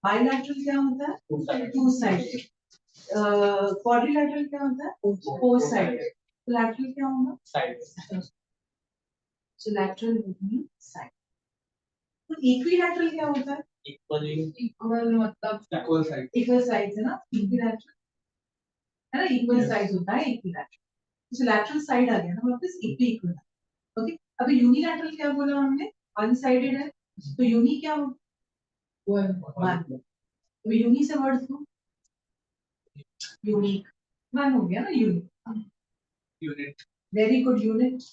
Bilateral क्या होता है? Two-sided. Two sided. Quadrilateral क्या होता है? Four sided. Lateral क्या होगा? Side. So lateral would mean side. तो equilateral क्या होता है? Equally. Equal मतलब Equal side. equal sides है ना? Equilateral है ना? Equal sides होता है equilateral. तो lateral side आ गया ना वापस equilateral. ओके, अभी यूनिलैटरल क्या बोला हमने? वन साइडेड है, तो यूनि क्या हो? वन. तो यूनि से वर्ड दो, यूनिक. वन हो गया ना unique. Unit. Very good. Unit.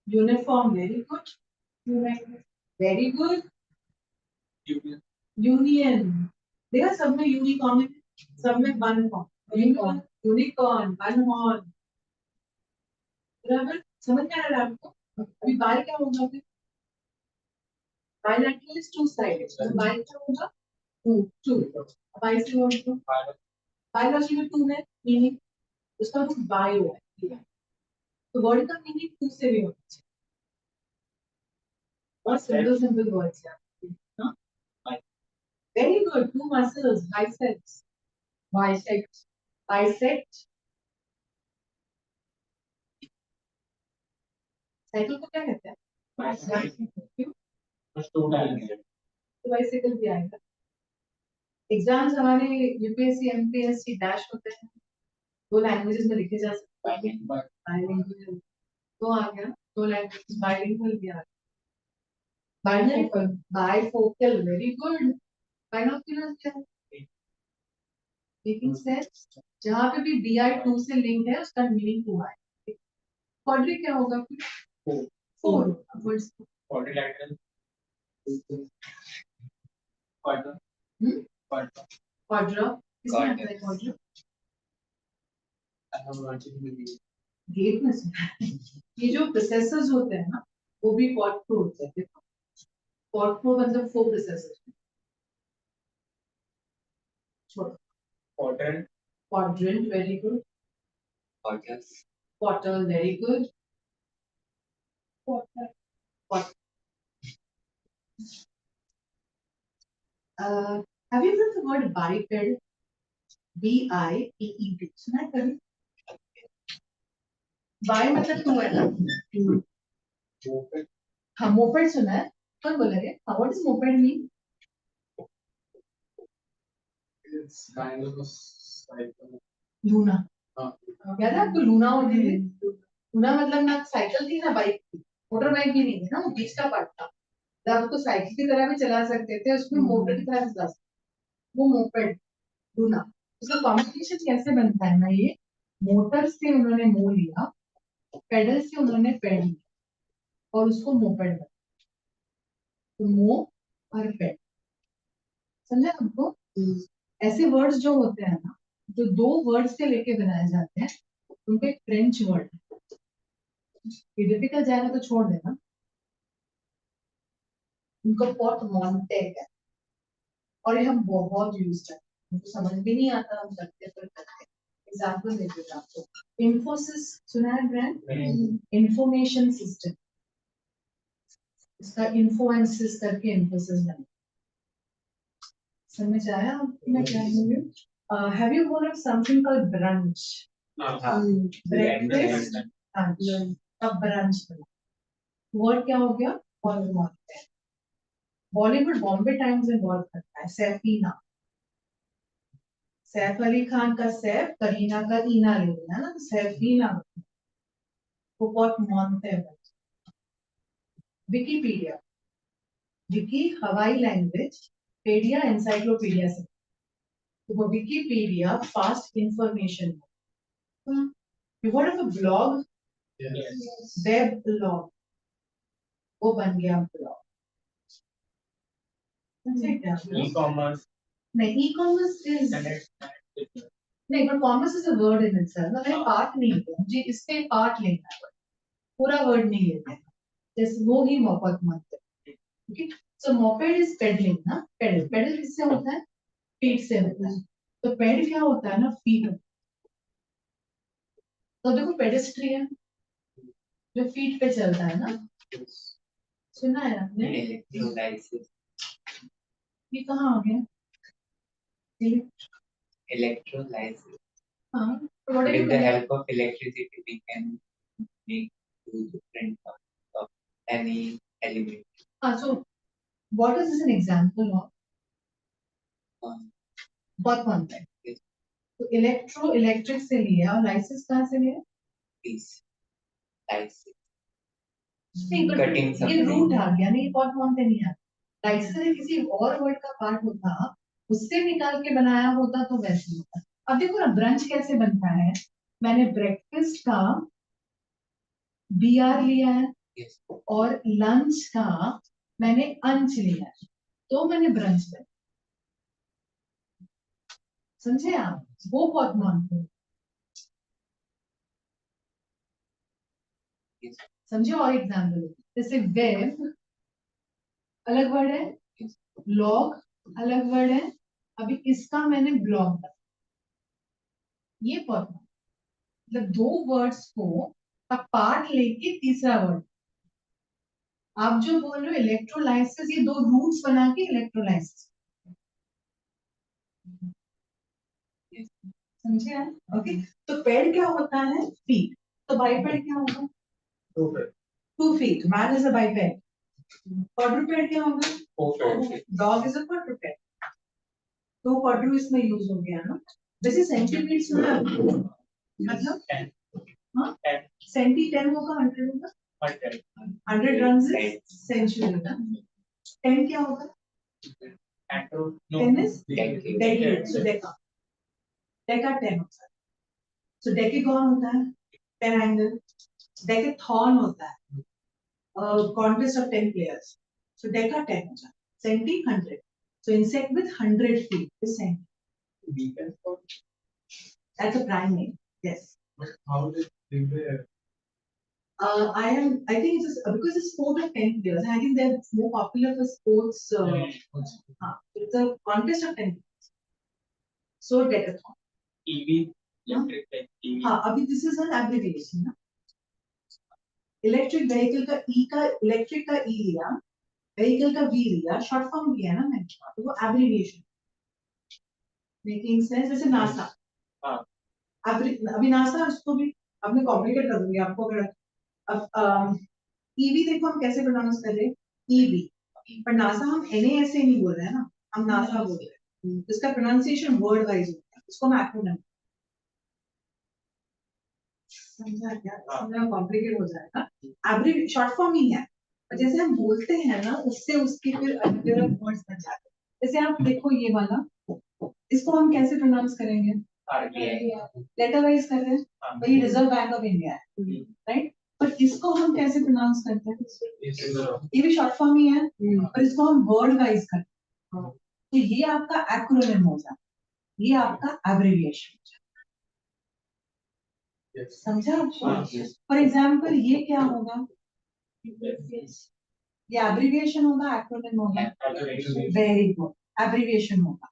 Uniform. Very good. Very good. Union. Union. देखा सब में यूनिकॉर्न है, सब में one form. Unicorn. Unicorn. One horn. बराबर समझ में आ रहा है आपको? अभी बाय क्या होगा फिर? Bilateral is two sided. So bi क्या होगा? Two. Bi से वर्ड दो. बायोलॉजी में टू है मीनिंग, उसका रूट बायो है, तो वर्ड का मीनिंग टू से भी होना चाहिए. और सिंपल वर्ड्स है. हाँ, very good. Two muscles. Biceps. Bisect. Cycle को क्या कहते हैं? क्यों? तो बाइसिकल भी आएगा. एग्जाम्स हमारे यूपीएससी एमपीएससी डैश होते हैं, दो लैंग्वेजेस में लिखे जा सकते हैं. बाइलिंगुअल तो आ गया, दो लैंग्वेजेस. बाइलिंगुअल भी आ गया. Bilingual. Bifocal. Very good. Binocular क्या है? Making sense. जहां पे भी bi टू से लिंक है उसका मीनिंग टू है. क्वाड्री क्या होगा फिर? Four. Words. Quadrilateral. Quadra. Quadra. Quadra किसमें आता है? Quadra I have watching the video. Gate में से. ये जो प्रोसेसर्स होते हैं ना, वो भी क्वाड प्रो होते हैं. देखो, क्वाड प्रो मतलब फोर प्रोसेसर्स. छोड़ो. Quadrant. Quadrant. Very good. Quarters. Quarter. Very good. Quarter. Have you heard the word biped? BIPED. सुना है कभी? बाय मतलब टू है ना? Moped. हाँ, मोपेड सुना है. कौन बोला रे? What is moped mean? It's kind of a cycle. Luna. याद है आपको लूना होती थी? लूना मतलब ना साइकिल थी ना बाइक थी. मोटर बाइक भी नहीं थी ना, वो बीच का पार्ट था. तो आप उसको साइकिल की तरह भी चला सकते थे, उसमें मोटर की तरह भी चला सकते थे. वो मोपेड. लूना. उसका कॉम्बिनेशन कैसे बनता है ना, ये मोटर से उन्होंने मो लिया, पेडल से उन्होंने पेड लिया और उसको मोपेड बना. तो मो और पेड. समझा हमको? ऐसे वर्ड्स जो होते हैं ना, जो दो वर्ड से लेके बनाए जाते हैं, उनके फ्रेंच वर्ड. ये डिफिकल्ट जाएगा तो छोड़ देना. उनका पोर्टमोन्टे है और ये हम बहुत यूज करते हैं. मुझे समझ भी नहीं आता, हम करते पर करते. एग्जांपल देते हैं आपको. इंफोसिस सुना है ब्रांड? Information system. इसका इन्फ्लुएंसेस करके इंफोसिस बना. समझ आया आपको मैं क्या बोल रही हूँ? Have you heard of something called brunch? Breakfast, lunch. अब brunch बना. वर्ड क्या हो गया? पोर्टमोन्टे. बॉलीवुड बॉम्बे टाइम्स में बहुत करता है. सैफीना. सैफ अली खान का सैफ, करीना का ईना ले लेना ना, सैफीना. वो पोर्टमोन्टे है. विकिपीडिया. विकी हवाई लैंग्वेज, पेडिया एनसाइक्लोपीडिया से. तो वो Wikipedia fast information. You heard of a blog? Yes. Web blog. वो बन गया ब्लॉग. E-commerce. नहीं, ई कॉमर्स इज Internet. नहीं, but commerce is a word in itself. ना मैंने पार्ट नहीं लिया, मुझे इससे पार्ट लेना है, पूरा वर्ड नहीं लेना है. जैसे वो ही मोपेड मत. Okay, so moped is pedalling ना. पेडल. पेडल किससे होता है? फीट से होता है। तो पेड क्या होता है ना, फीट। तो देखो पेडेस्ट्रियन जो फीट पे चलता है ना, सुना है आपने? इलेक्ट्रोलाइसिस ये कहाँ आ गया? electrolysis हाँ, तो what are you with the doing? help of electricity we can make two different parts of any element. So what is this an example of? बहुत कॉन्सेप्ट। Yes, तो इलेक्ट्रो इलेक्ट्रिक से लिया और लाइसिस कहाँ से लिया? please. Lysis. नहीं, but Cutting ये something. रूट आ गया नहीं, बहुत कौन नहीं आ। लाइसिस अगर किसी और वर्ड का पार्ट होता, उससे निकाल के बनाया होता तो वैसे होता। अब देखो ना ब्रंच कैसे बनता है, मैंने ब्रेकफास्ट का BR लिया है Yes. और लंच का मैंने अंच लिया है, तो मैंने ब्रंच बनाया। समझे आप? वो बहुत महत्वपूर्ण। Yes. समझे? और एग्जाम्पल जैसे वेब अलग वर्ड है, लॉग अलग वर्ड है, अभी इसका मैंने ब्लॉग बनाया। ये बहुत मतलब दो वर्ड्स को का पार्ट लेके तीसरा वर्ड। आप जो बोल रहे हो इलेक्ट्रोलाइसिस, ये दो रूट्स बना के इलेक्ट्रोलाइसिस। समझे आप? ओके, तो पेड़ क्या होता है? फीट। तो बाइपेड क्या होगा? 2 पे 2 feet. Man is a biped. Quadruped क्या होगा? 4 पे Dog is a quadruped. तो quadru इसमें यूज हो गया ना। जैसे सेंटीमीटर सुना है आपने? मतलब 10, हाँ 10, सेंटी 10 होगा 100 होगा 100, 100 runs is century ना। 10 क्या होगा? and to no 10 is Decade. decade, so deca 10 होता है। so decagon होता है 10 angle, decathon होता है contest of 10 players, so deca 10 होता है, centi 100, so insect with 100 feet is centi. weekend. That's a prime name, yes. But how did they I think it's just, because it's sport of 10 players, I think they're more popular for sports. It's a contest of 10 players. So decathon. EV, electric like EV. हाँ, अभी this is an abbreviation ना। Electric vehicle का ई का electric का ई लिया, vehicle का we लिया, short form लिया ना मैंने, तो वो एब्रिविएशन। Making sense? जैसे नासा। हाँ। अभी नासा उसको भी अब मैं कॉम्प्लिकेट कर दूंगी आपको। अगर अब ईवी देखो हम कैसे प्रोनाउंस कर रहे हैं, ईवी, पर नासा हम NASA नहीं बोल रहे हैं ना, हम नासा बोल रहे हैं। इसका प्रोनाउंसिएशन वर्ड वाइज होता है, इसको हम एक्रोनिम। समझा क्या? समझना कॉम्प्लिकेट हो जाएगा। एब्रिविएशन शॉर्ट फॉर्म ही है, और जैसे हम बोलते हैं ना उससे उसके फिर अलग अलग वर्ड्स बन जाते हैं। जैसे आप देखो ये वाला, इसको हम कैसे प्रोनाउंस करेंगे? RBI. लेटर वाइज कर रहे हैं, भाई रिजर्व बैंक ऑफ इंडिया है, राइट? पर इसको हम कैसे प्रोनाउंस करते हैं? ये भी शॉर्ट फॉर्म ही है, पर इसको हम वर्ड वाइज करते हैं, तो ये आपका एक्रोनिम हो जाता है, ये आपका एब्रिविएशन हो जाता है। समझा आपको? फॉर एग्जाम्पल ये क्या होगा? ये एब्रिविएशन होगा, एक्रोनिम होगा? वेरी गुड, एब्रिविएशन होगा।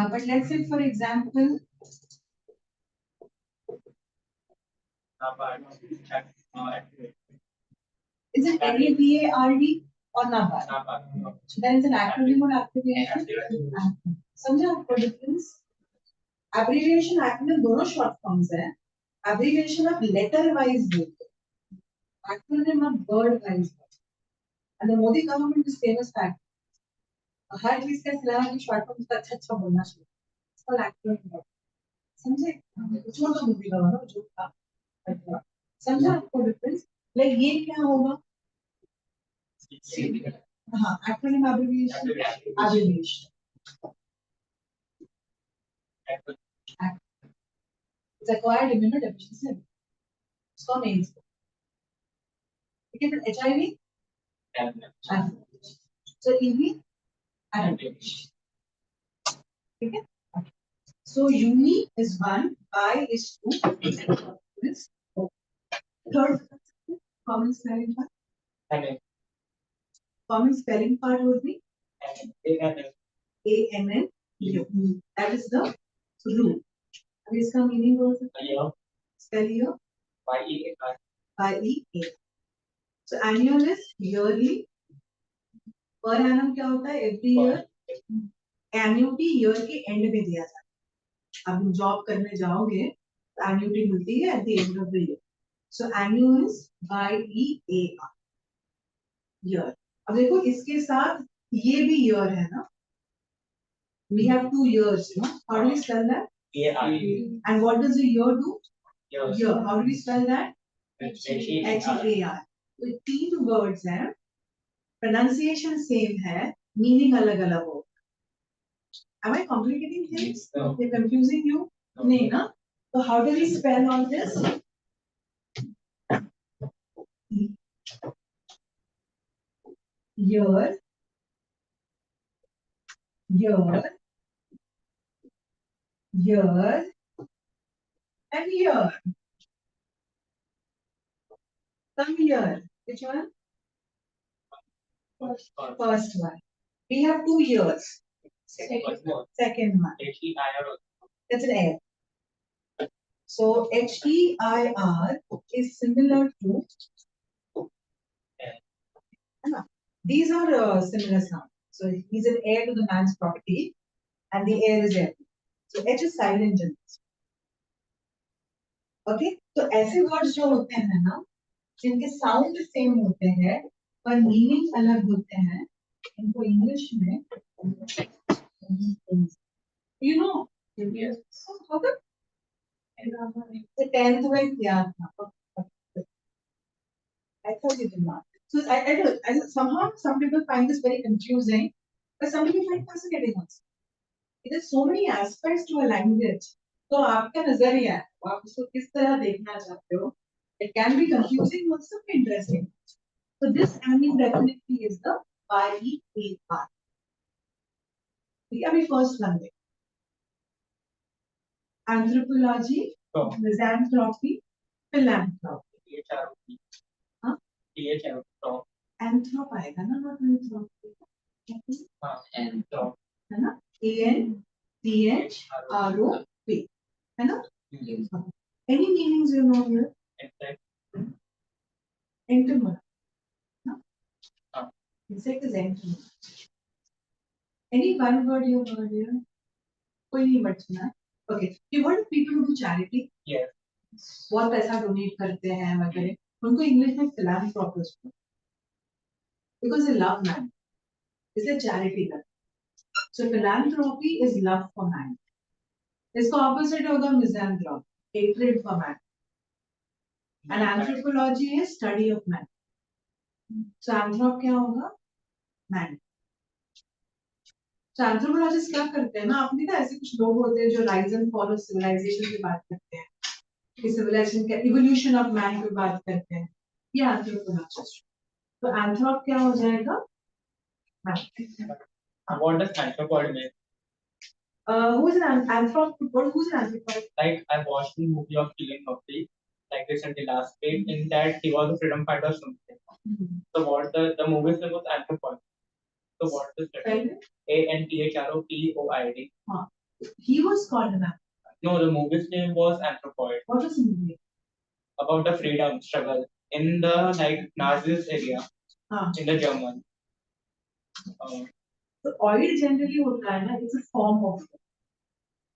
But let's say for example is it NABARD or NABARD? So there is an acronym or abbreviation. समझा आपको डिफरेंस? एब्रिविएशन एक्रोनिम दोनों शॉर्ट फॉर्म्स है। एब्रिविएशन आप लेटर वाइज बोलते हो, एक्रोनिम आप वर्ड वाइज बोलते हो। And the Modi government is famous fact, हर चीज का सिलसिला की शॉर्ट फॉर्म्स का अच्छा बोलना चाहिए, इसका एक्रोनिम। समझे? छोड़ दो मूवी का ना जो था, समझा आपको डिफरेंस? लाइक ये क्या होगा? हाँ, acronym abbreviation, abbreviation. It's acquired immunodeficiency. इसको names. Okay, but HIV, so EV, abbreviation. Okay. So uni is 1, bi is 2, is 4. Third common spelling part. Common spelling part would be ANN, That is the root. अब इसका meaning बोल सकते year, हैं? Spell year. YEAR. YEA. So annual is yearly. Per annum क्या होता है? Every year. Annuity year के end में दिया जाता है. अब जॉब करने जाओगे, annuity मिलती है at the end of the year. So annual is YEAR. Year. अब देखो इसके साथ ये भी year है ना? We have 2 years, you know. How do we spell that? EAR. And what does a year do? Years. Year. How do we spell that? HEAR. HEAR. तो 3 words हैं. Pronunciation same है. Meaning अलग अलग हो. Am I complicating things? No. They're confusing you? No. नहीं ना? So how do we spell all this? Year. Year. Year. And year. Come here. Which one? First one. We have 2 years. First one. Second one. HEIR. That's an air. So HEIR is similar to. These are similar sounds. So he's an heir to the man's property, and the heir is air. So H is silent in this. Okay? तो ऐसे words जो होते हैं ना, जिनके sound same होते हैं, पर meaning अलग होते हैं, इनको English में you know. Yes. How come? The 10th में किया था. I thought you did not. So I somehow some people find this very confusing, but some people find fascinating also. There's so many aspects to a language. तो आपका नजरिया है, आप उसको किस तरह देखना चाहते हो? It can be confusing, also interesting. So this anime definitely is the YEAR. अभी first one है. Anthropology, Oh. misanthropy, philanthropy. THROP. Huh? THROP. Anthrop आएगा ना, not anthropy. And है ना? ANTHROP. है ना? Any meanings you know here? Insect. Entomology. No? Ah. Insect is entomology. Any one word you heard here? कोई नहीं word सुना? Okay. You heard of people who do charity? Yes. बहुत पैसा donate करते हैं वगैरह. उनको English में philanthropist. Because they love man. It's a charity करते. So philanthropy is love for man. इसका opposite होगा misanthropy, hatred for man. And anthropology is study of man. So anthrop क्या होगा? Man. So anthropologists क्या करते हैं ना, आपने ना ऐसे कुछ लोग होते हैं जो rise and fall of civilization की बात करते हैं, कि civilization के evolution of man की बात करते हैं, ये anthropologist. तो anthrop क्या हो जाएगा? Man. What does anthropoid mean? Who's an anthrop? Who's an anthropoid? Like I watched the movie of Killing Murphy, like recently last week. In that he was a freedom fighter or something. So what the movie's name was Anthropoid. So what is that? ANTHROPOID. He was called an anthropoid. No, the movie's name was Anthropoid. What was the movie? About the freedom struggle in the like Nazis area in the German. So oid generally होता है ना, it's a form of.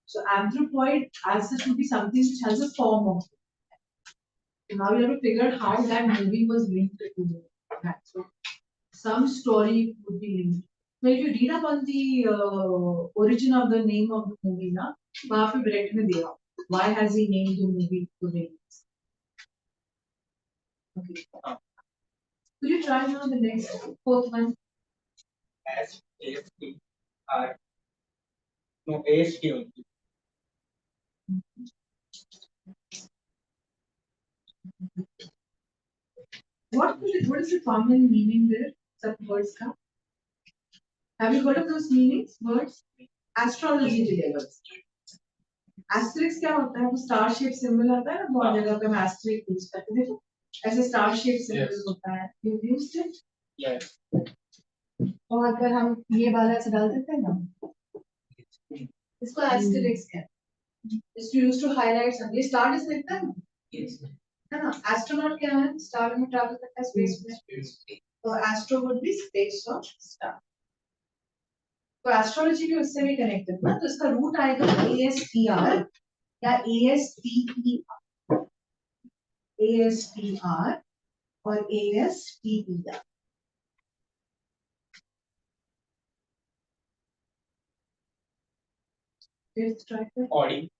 So anthropoid as such would be something which has a form of. Now you have to figure out how that movie was linked to that. So some story would be linked. Now if you read up on the origin of the name of the movie, ना वहाँ पे direct में दिया. Why has he named the movie the way it is? Okay. Could you try now the next fourth one? SACR. No, AST only. What is the common meaning there? Such words का? Have you heard of those meanings? Words? Astrology के words. Asterisk क्या होता है? वो star shape symbol आता है ना, बहुत जगह पे हम asterisk use करते हैं. देखो, ऐसे star shape symbol होता है. You used it? Yes. और अगर हम ये वाला ऐसे डाल देते हैं ना, इसको asterisk है. Just used to highlight something. ये star is लिखता है ना? Yes. है ना? Astronaut क्या है? Star में travel करता है space में. तो astro would be space or star. तो एस्ट्रोलॉजी भी उससे भी कनेक्टेड ना, तो इसका रूट आएगा ASTR या ASTR और ASTER. Fifth tracker. Audi.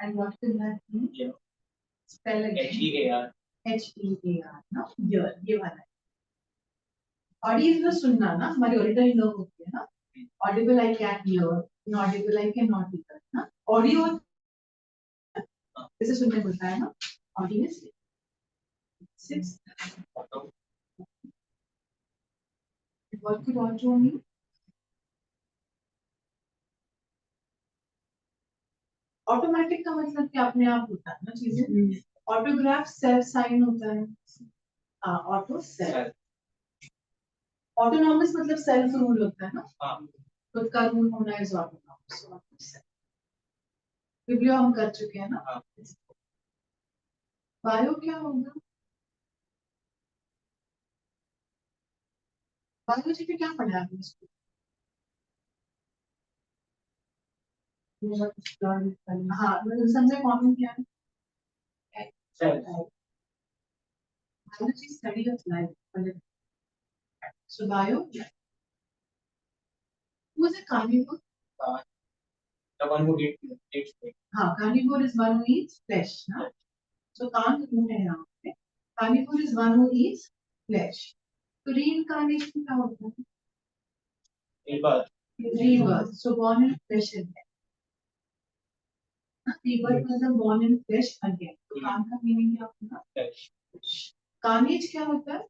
And what will that mean? Yeah. Spell again. HEAR. HEAR. ना year ये वाला है. ऑडियो सुनना ना हमारी ऑडिटरी नर्व होती है ना. Audible I can hear, inaudible I cannot hear ना. ऑडियो इसे सुनने को होता है ना. Audio 6. Auto. What could auto mean? Automatic का मतलब कि अपने आप होता है ना चीजें. ऑटोग्राफ सेल्फ साइन होता है. Auto self. ऑटोनॉमस मतलब सेल्फ रूल होता है ना. खुद का रूल होना इज ऑटोनॉमस. बिब्लियो हम कर चुके हैं ना. बायो क्या होगा? बायोलॉजी में क्या पढ़ा आपने इसको? हाँ मतलब सबसे कॉमन क्या है? Biology study of life. So bio. Who is a carnivore? The one who eats meat. हाँ, carnivore is one who eats flesh. ना? So कान who है यहाँ पे? Carnivore is one who eats flesh. तो reincarnation क्या होता है? Rebirth. Rebirth. So born in flesh again. Rebirth मतलब born in flesh again. तो कान का meaning क्या होता है? Flesh. Carnage क्या होता है?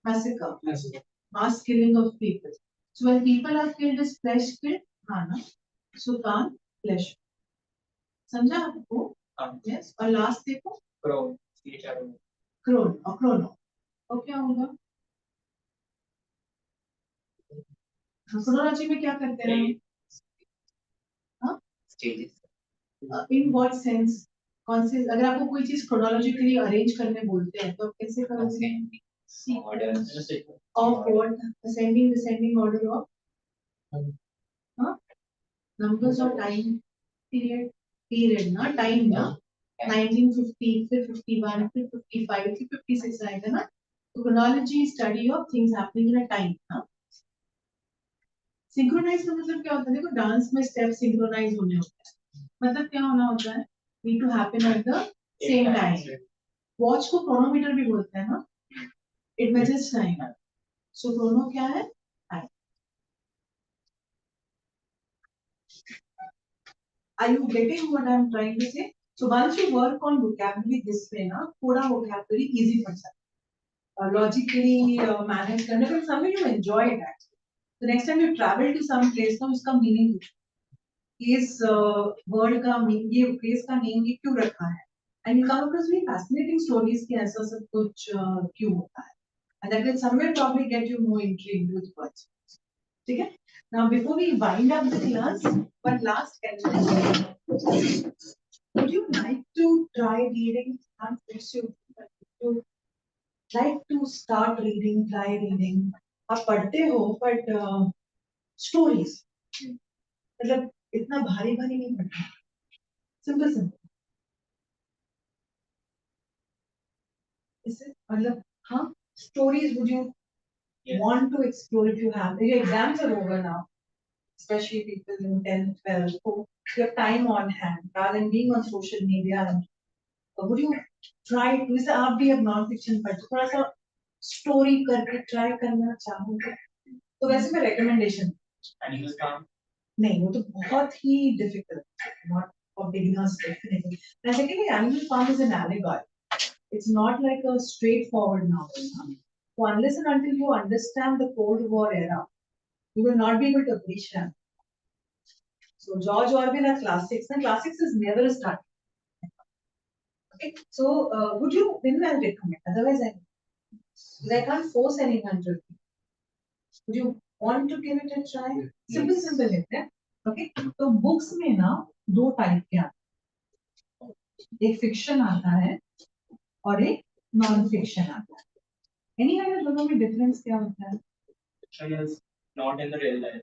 Massacre. Massacre. Mass killing of people. So when people are killed, is flesh killed? हाँ ना. So कान flesh. समझा आपको? Yes. और last देखो. Crow. CHRO. क्रोन और क्रोनो. और क्या होगा? क्रोनोलॉजी में क्या करते हैं? हाँ? Stages. In what sense? कौन से अगर आपको कोई चीज क्रोनोलॉजिकली अरेंज करने बोलते हैं तो आप कैसे करोगे? Order. Of what? Ascending, descending order of? हाँ? Numbers of time period. Period ना time ना. 1950 फिर 51 फिर 55 फिर 56 आएगा ना. तो chronology study of things happening in a time ना. Synchronize का मतलब क्या होता है? देखो डांस में स्टेप सिंक्रोनाइज होने होते हैं. मतलब क्या होना होता है? Need to happen at the same time. Watch को क्रोनोमीटर भी बोलते हैं ना. It measures time. So chrono क्या है? Time. Are you getting what I am trying to say? So once you work on vocabulary this way ना, थोड़ा vocabulary easy पड़ सकता है. Logically manage करने पर समय you enjoy it actually. The next time you travel to some place ना उसका meaning इस वर्ड का ये प्लेस का नेम ये क्यों रखा है. And you come across very fascinating stories कि ऐसा सब कुछ क्यों होता है. And that will somewhere probably get you more intrigued with words. ठीक है? Now before we wind up the class, one last question. Would you like to try reading? You like to start reading, try reading. आप पढ़ते हो but stories. मतलब इतना भारी भारी नहीं पढ़ना. Simple simple. इसे मतलब हाँ stories would you want to explore if you have. Your exams are over now. Especially people in 10th, 12th, so you have time on hand rather than being on social media. And would you try to? जैसे आप भी अब non fiction पढ़ते हो, थोड़ा सा story करके try करना चाहोगे तो वैसे मैं रिकमेंडेशन. Animal Farm. नहीं वो तो बहुत ही difficult. Not for beginners definitely. मैं secondly Animal Farm is an allegory. It's not like a straightforward novel. So unless and until you understand the Cold War era, you will not be able to appreciate. So George Orwell are classics. And classics is never a start. Okay. So would you? Then I'll recommend. Otherwise, I. I can't force anyone to read. Would you want to give it a try? Simple है, okay? तो books में ना दो type के आते हैं, एक fiction आता है और एक नॉन फिक्शन आता है. Any idea दोनों में difference क्या होता है? Fiction is not in the real life.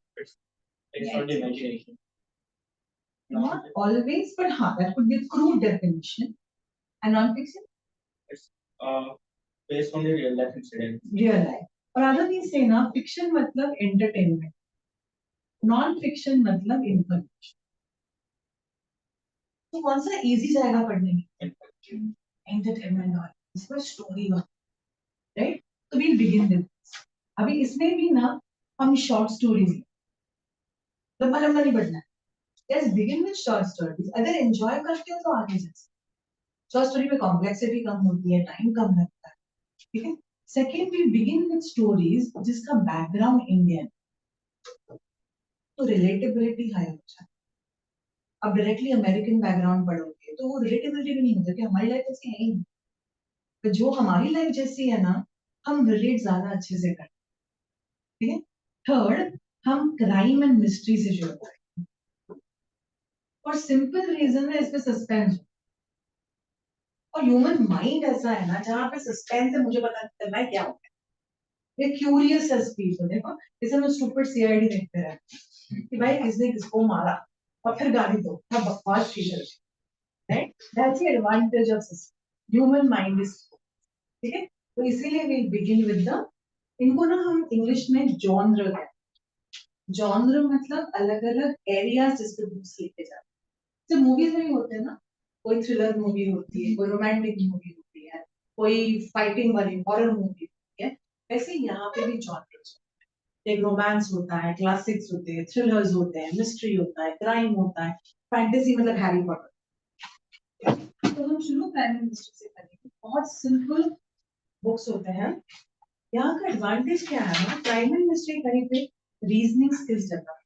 It's not the imagination. Not always, but हाँ, that could be a crude definition. And non-fiction? It's based on the real life incident. Real life. और other we say ना, fiction मतलब entertainment, non-fiction मतलब information. तो कौन सा easy जाएगा पढ़ने में? Entertainment और इसमें story हो, right? तो we'll begin with this. अभी इसमें भी ना हम short stories लंबा नहीं पढ़ना है. Let's begin with short stories. अगर enjoy करते हो तो आगे जा सकते. Short story में complexity कम होती है, time कम लगता है, ठीक है? Second, we begin with stories जिसका background Indian, तो relatability high हो जाती है. अब डायरेक्टली अमेरिकन बैकग्राउंड पढ़ोगे तो वो रिलेटेबिलिटी भी नहीं होती कि हमारी लाइफ ऐसी है ही नहीं. तो जो हमारी लाइफ जैसी है ना, हम रिलेट ज्यादा अच्छे से करते हैं, ठीक है? थर्ड, हम क्राइम एंड मिस्ट्री से शुरू करें और सिंपल रीजन है इसमें सस्पेंस. और ह्यूमन माइंड ऐसा है ना जहाँ पे सस्पेंस है, मुझे पता चलना है क्या होगा. ये क्यूरियस स्पीड है. देखो जैसे हम स्टूपिड सीआईडी देखते रहते हैं कि भाई किसने किसको मारा और फिर गाली दो, क्या बकवास चीज है, right? That's the advantage of system. Human mind is, ठीक है? तो इसीलिए वी बिगिन विद द, इनको ना हम इंग्लिश में जॉनर कहते हैं. जॉनर मतलब अलग अलग एरियाज जिस पे बुक्स लिखे जाते हैं. जैसे मूवीज में भी होते हैं ना, कोई थ्रिलर मूवी होती है, कोई रोमांटिक मूवी होती है, कोई फाइटिंग वाली हॉरर मूवी होती है. ऐसे यहाँ पे भी जॉनर्स, एक रोमांस होता है, क्लासिक्स होते हैं, थ्रिलर्स होते हैं, मिस्ट्री होता है, क्राइम होता है, फैंटेसी मतलब हैरी पॉटर. तो हम शुरू क्राइम एंड मिस्ट्री से करेंगे. बहुत सिंपल बुक्स होते हैं. यहाँ का एडवांटेज क्या है ना, क्राइम एंड मिस्ट्री कहीं पे रीजनिंग स्किल्स डेवलप,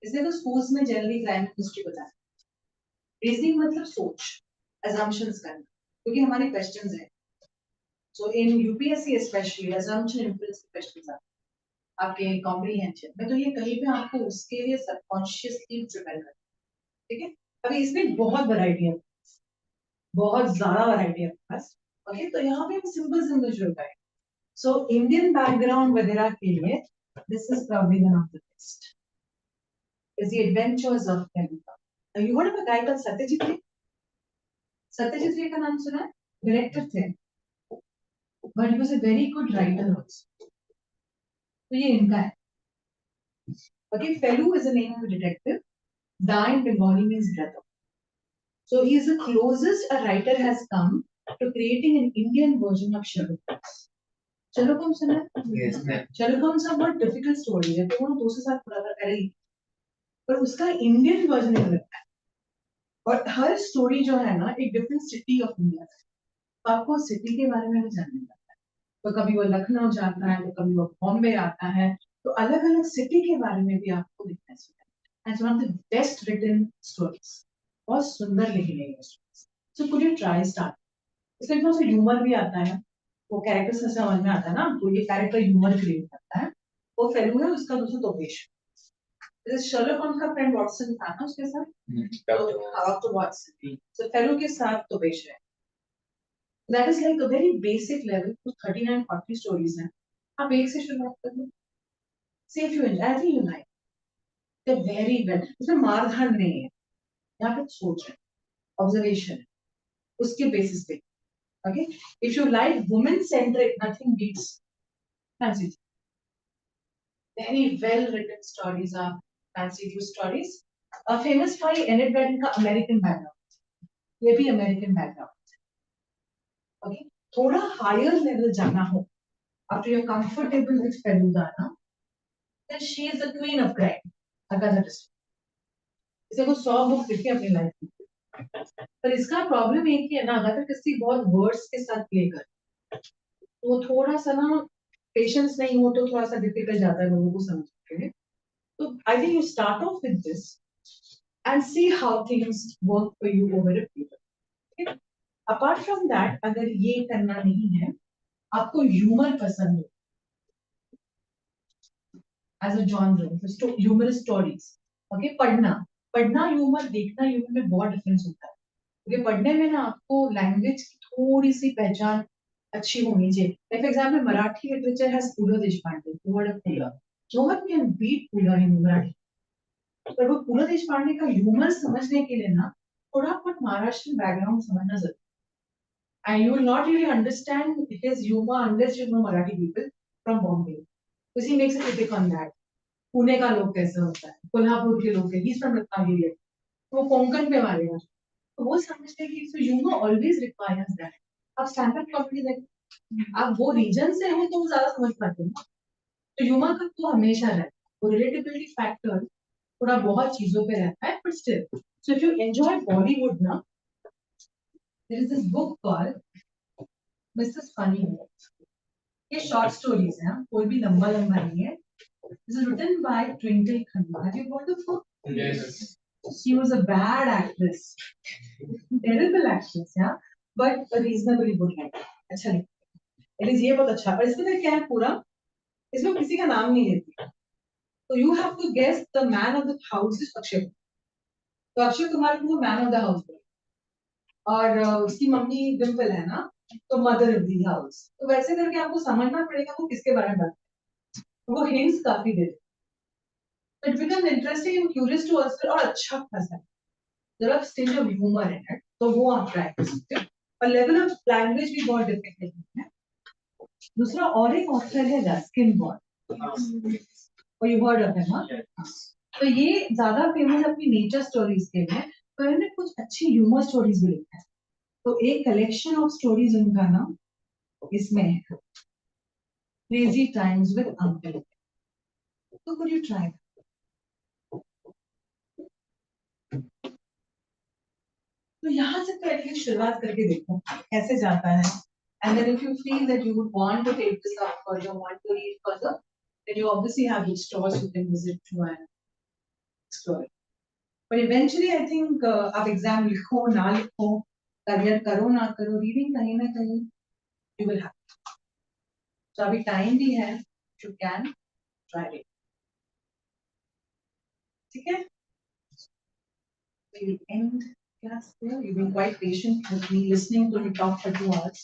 इसलिए तो स्कूल्स में जनरली क्राइम एंड मिस्ट्री बताते हैं. रीजनिंग मतलब सोच, assumptions करना, क्योंकि हमारे क्वेश्चंस हैं. So in UPSC especially assumption inference questions आते हैं आपके comprehension में, तो ये कहीं पे आपको उसके लिए subconsciously prepare करना, ठीक है? अभी इसमें बहुत वैरायटी है, बहुत ज्यादा वैरायटी है पास. ओके, तो यहाँ पे हम सिंपल शुरू करें. सो इंडियन बैकग्राउंड वगैरह के लिए this is probably one of the best is the adventures of Kempa. You heard of a guy called Satyajit Ray? Satyajit Ray का नाम सुना है? डायरेक्टर थे, but he was a very good writer also. तो ये इनका है. Okay, Felu is the name of the detective. Da in Bengali means brother. So he is the closest a writer has come to creating an Indian version of Sherlock Holmes. Sherlock Holmes सुना है? Yes, ma'am. Sherlock Holmes का बहुत difficult story है, तो वो 200 साल पुराना पहले, पर उसका इंडियन वर्जन एक लगता है. और हर स्टोरी जो है ना एक डिफरेंट सिटी ऑफ इंडिया है, तो आपको सिटी के बारे में भी जानने लगता है. तो कभी वो लखनऊ जाता है, तो कभी वो बॉम्बे आता है, तो अलग अलग सिटी के बारे में भी आपको दिखना चाहिए. And one of the best written stories, बहुत सुंदर लिखी गई है stories. So could you try start. इसमें थोड़ा सा ह्यूमर भी आता है, वो कैरेक्टर से समझ में आता है ना, तो ये कैरेक्टर ह्यूमर क्रिएट करता है. वो फेलू है, उसका दूसरा तोपेश. शर्लक होम्स का फ्रेंड वॉटसन था ना उसके साथ, डॉक्टर वॉटसन. सो फेलू के साथ तोपेश है. That is like a very basic level. तो 39-40 stories हैं. आप एक से शुरुआत कर लो. See if you enjoy. I think you like. They're very well. इसमें मारधाड़ नहीं है. यहाँ पे सोच है, observation, उसके basis पे. Okay. If you like women-centric, nothing beats. Fancy. Very well written stories are fancy view stories. Famous for Enid Blyton का American background. ये भी American background. Okay. थोड़ा higher level जाना हो, after you're comfortable with Feludana, then she is the queen of crime. Agatha Christie. इसे को 100 book लिखी अपनी लाइफ में, पर इसका प्रॉब्लम एक ही है ना, अगाथा क्रिस्टी बहुत वर्ड्स के साथ प्ले कर, तो थोड़ा सा ना पेशेंस नहीं हो तो थोड़ा सा डिफिकल्ट जाता है लोगों को समझने के लिए. तो I think you start off with this and see how things work for you over a period. Apart from that, अगर ये करना नहीं है आपको ह्यूमर पसंद हो as a genre, humour stories, okay, पढ़ना ह्यूमर, देखना ह्यूमर में बहुत डिफरेंस होता है। क्योंकि पढ़ने में ना आपको लैंग्वेज की थोड़ी सी पहचान अच्छी होनी चाहिए। Like for example Marathi literature has पू ल देशपांडे, वर्ड ऑफ पूला, नो वन कैन बीट पूला इन मराठी। पर वो पूला देशपांडे का ह्यूमर समझने के लिए ना थोड़ा बहुत महाराष्ट्र बैकग्राउंड समझना जरूरी है। And you will not really understand his humour unless you know Marathi people from Bombay, because he makes a critic on that. Pune का लोग कैसे होता है, कोल्हापुर के लोग, ही इज फ्रॉम रत्नागिरी, तो वो कोंकण पे मारेगा, तो वो समझते हैं कि सो ह्यूमर ऑलवेज रिक्वायर्स दैट। अब स्टैंड अप कॉमेडी लाइक आप वो रीजन से हो तो वो ज्यादा समझ पाते हैं, तो ह्यूमर का तो हमेशा रहता है, वो रिलेटेबिलिटी फैक्टर थोड़ा बहुत चीजों पे रहता है, but still so if you enjoy Bollywood ना, there is this book called Mrs Funny. ये शॉर्ट स्टोरीज है, कोई भी लंबा लंबा नहीं है। This is written by Twinkle Khanna, have you heard of her? Yes. She was a bad actress, terrible actress, yeah, but a reasonably good actor. अच्छा नहीं, at least ये बहुत अच्छा। पर इसमें क्या है पूरा, इसमें किसी का नाम नहीं लेती, तो you have to guess the man of the house is Akshay. तो अक्षय कुमार को मैन ऑफ द हाउस, और उसकी मम्मी डिम्पल है ना, तो मदर ऑफ द हाउस। तो वैसे करके आपको समझना पड़ेगा वो किसके बारे में बात है। वो हिंट्स काफी दे, it becomes interesting and curious to us, और अच्छा खासा है। There are stage of humor in it, तो वो आप ट्राई कर सकते हो। और लेवल ऑफ लैंग्वेज भी बहुत डिफिकल्ट है। दूसरा और एक ऑथर है रस्किन बॉन्ड, और यू हर्ड ऑफ हिम, हाँ? तो ये ज्यादा फेमस अपनी नेचर स्टोरीज के लिए, तो इन्होंने कुछ अच्छी ह्यूमर स्टोरीज भी लिखा है। तो एक कलेक्शन ऑफ स्टोरीज उनका ना इसमें है, क्रेजी टाइम्स विद अंकल। तो कुड यू ट्राई? तो यहाँ से तो एटलीस्ट शुरुआत करके देखो कैसे जाता है। And then if you feel that you would want to take this up further, want to read further, then you obviously have bookstores you can visit to and explore. But eventually I think आप exam लिखो ना लिखो, career करो ना करो, reading कहीं ना कहीं you will have. So अभी time भी है, you can try it. ठीक है? We will end class there. You've been quite patient with me listening to me talk for 2 hours.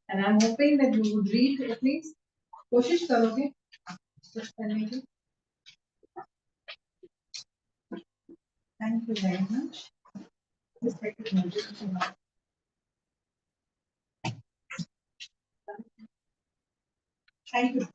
And I'm hoping that you would read at least. कोशिश करोगे कुछ करने की। Thank you very much. Just take a note. Thank you.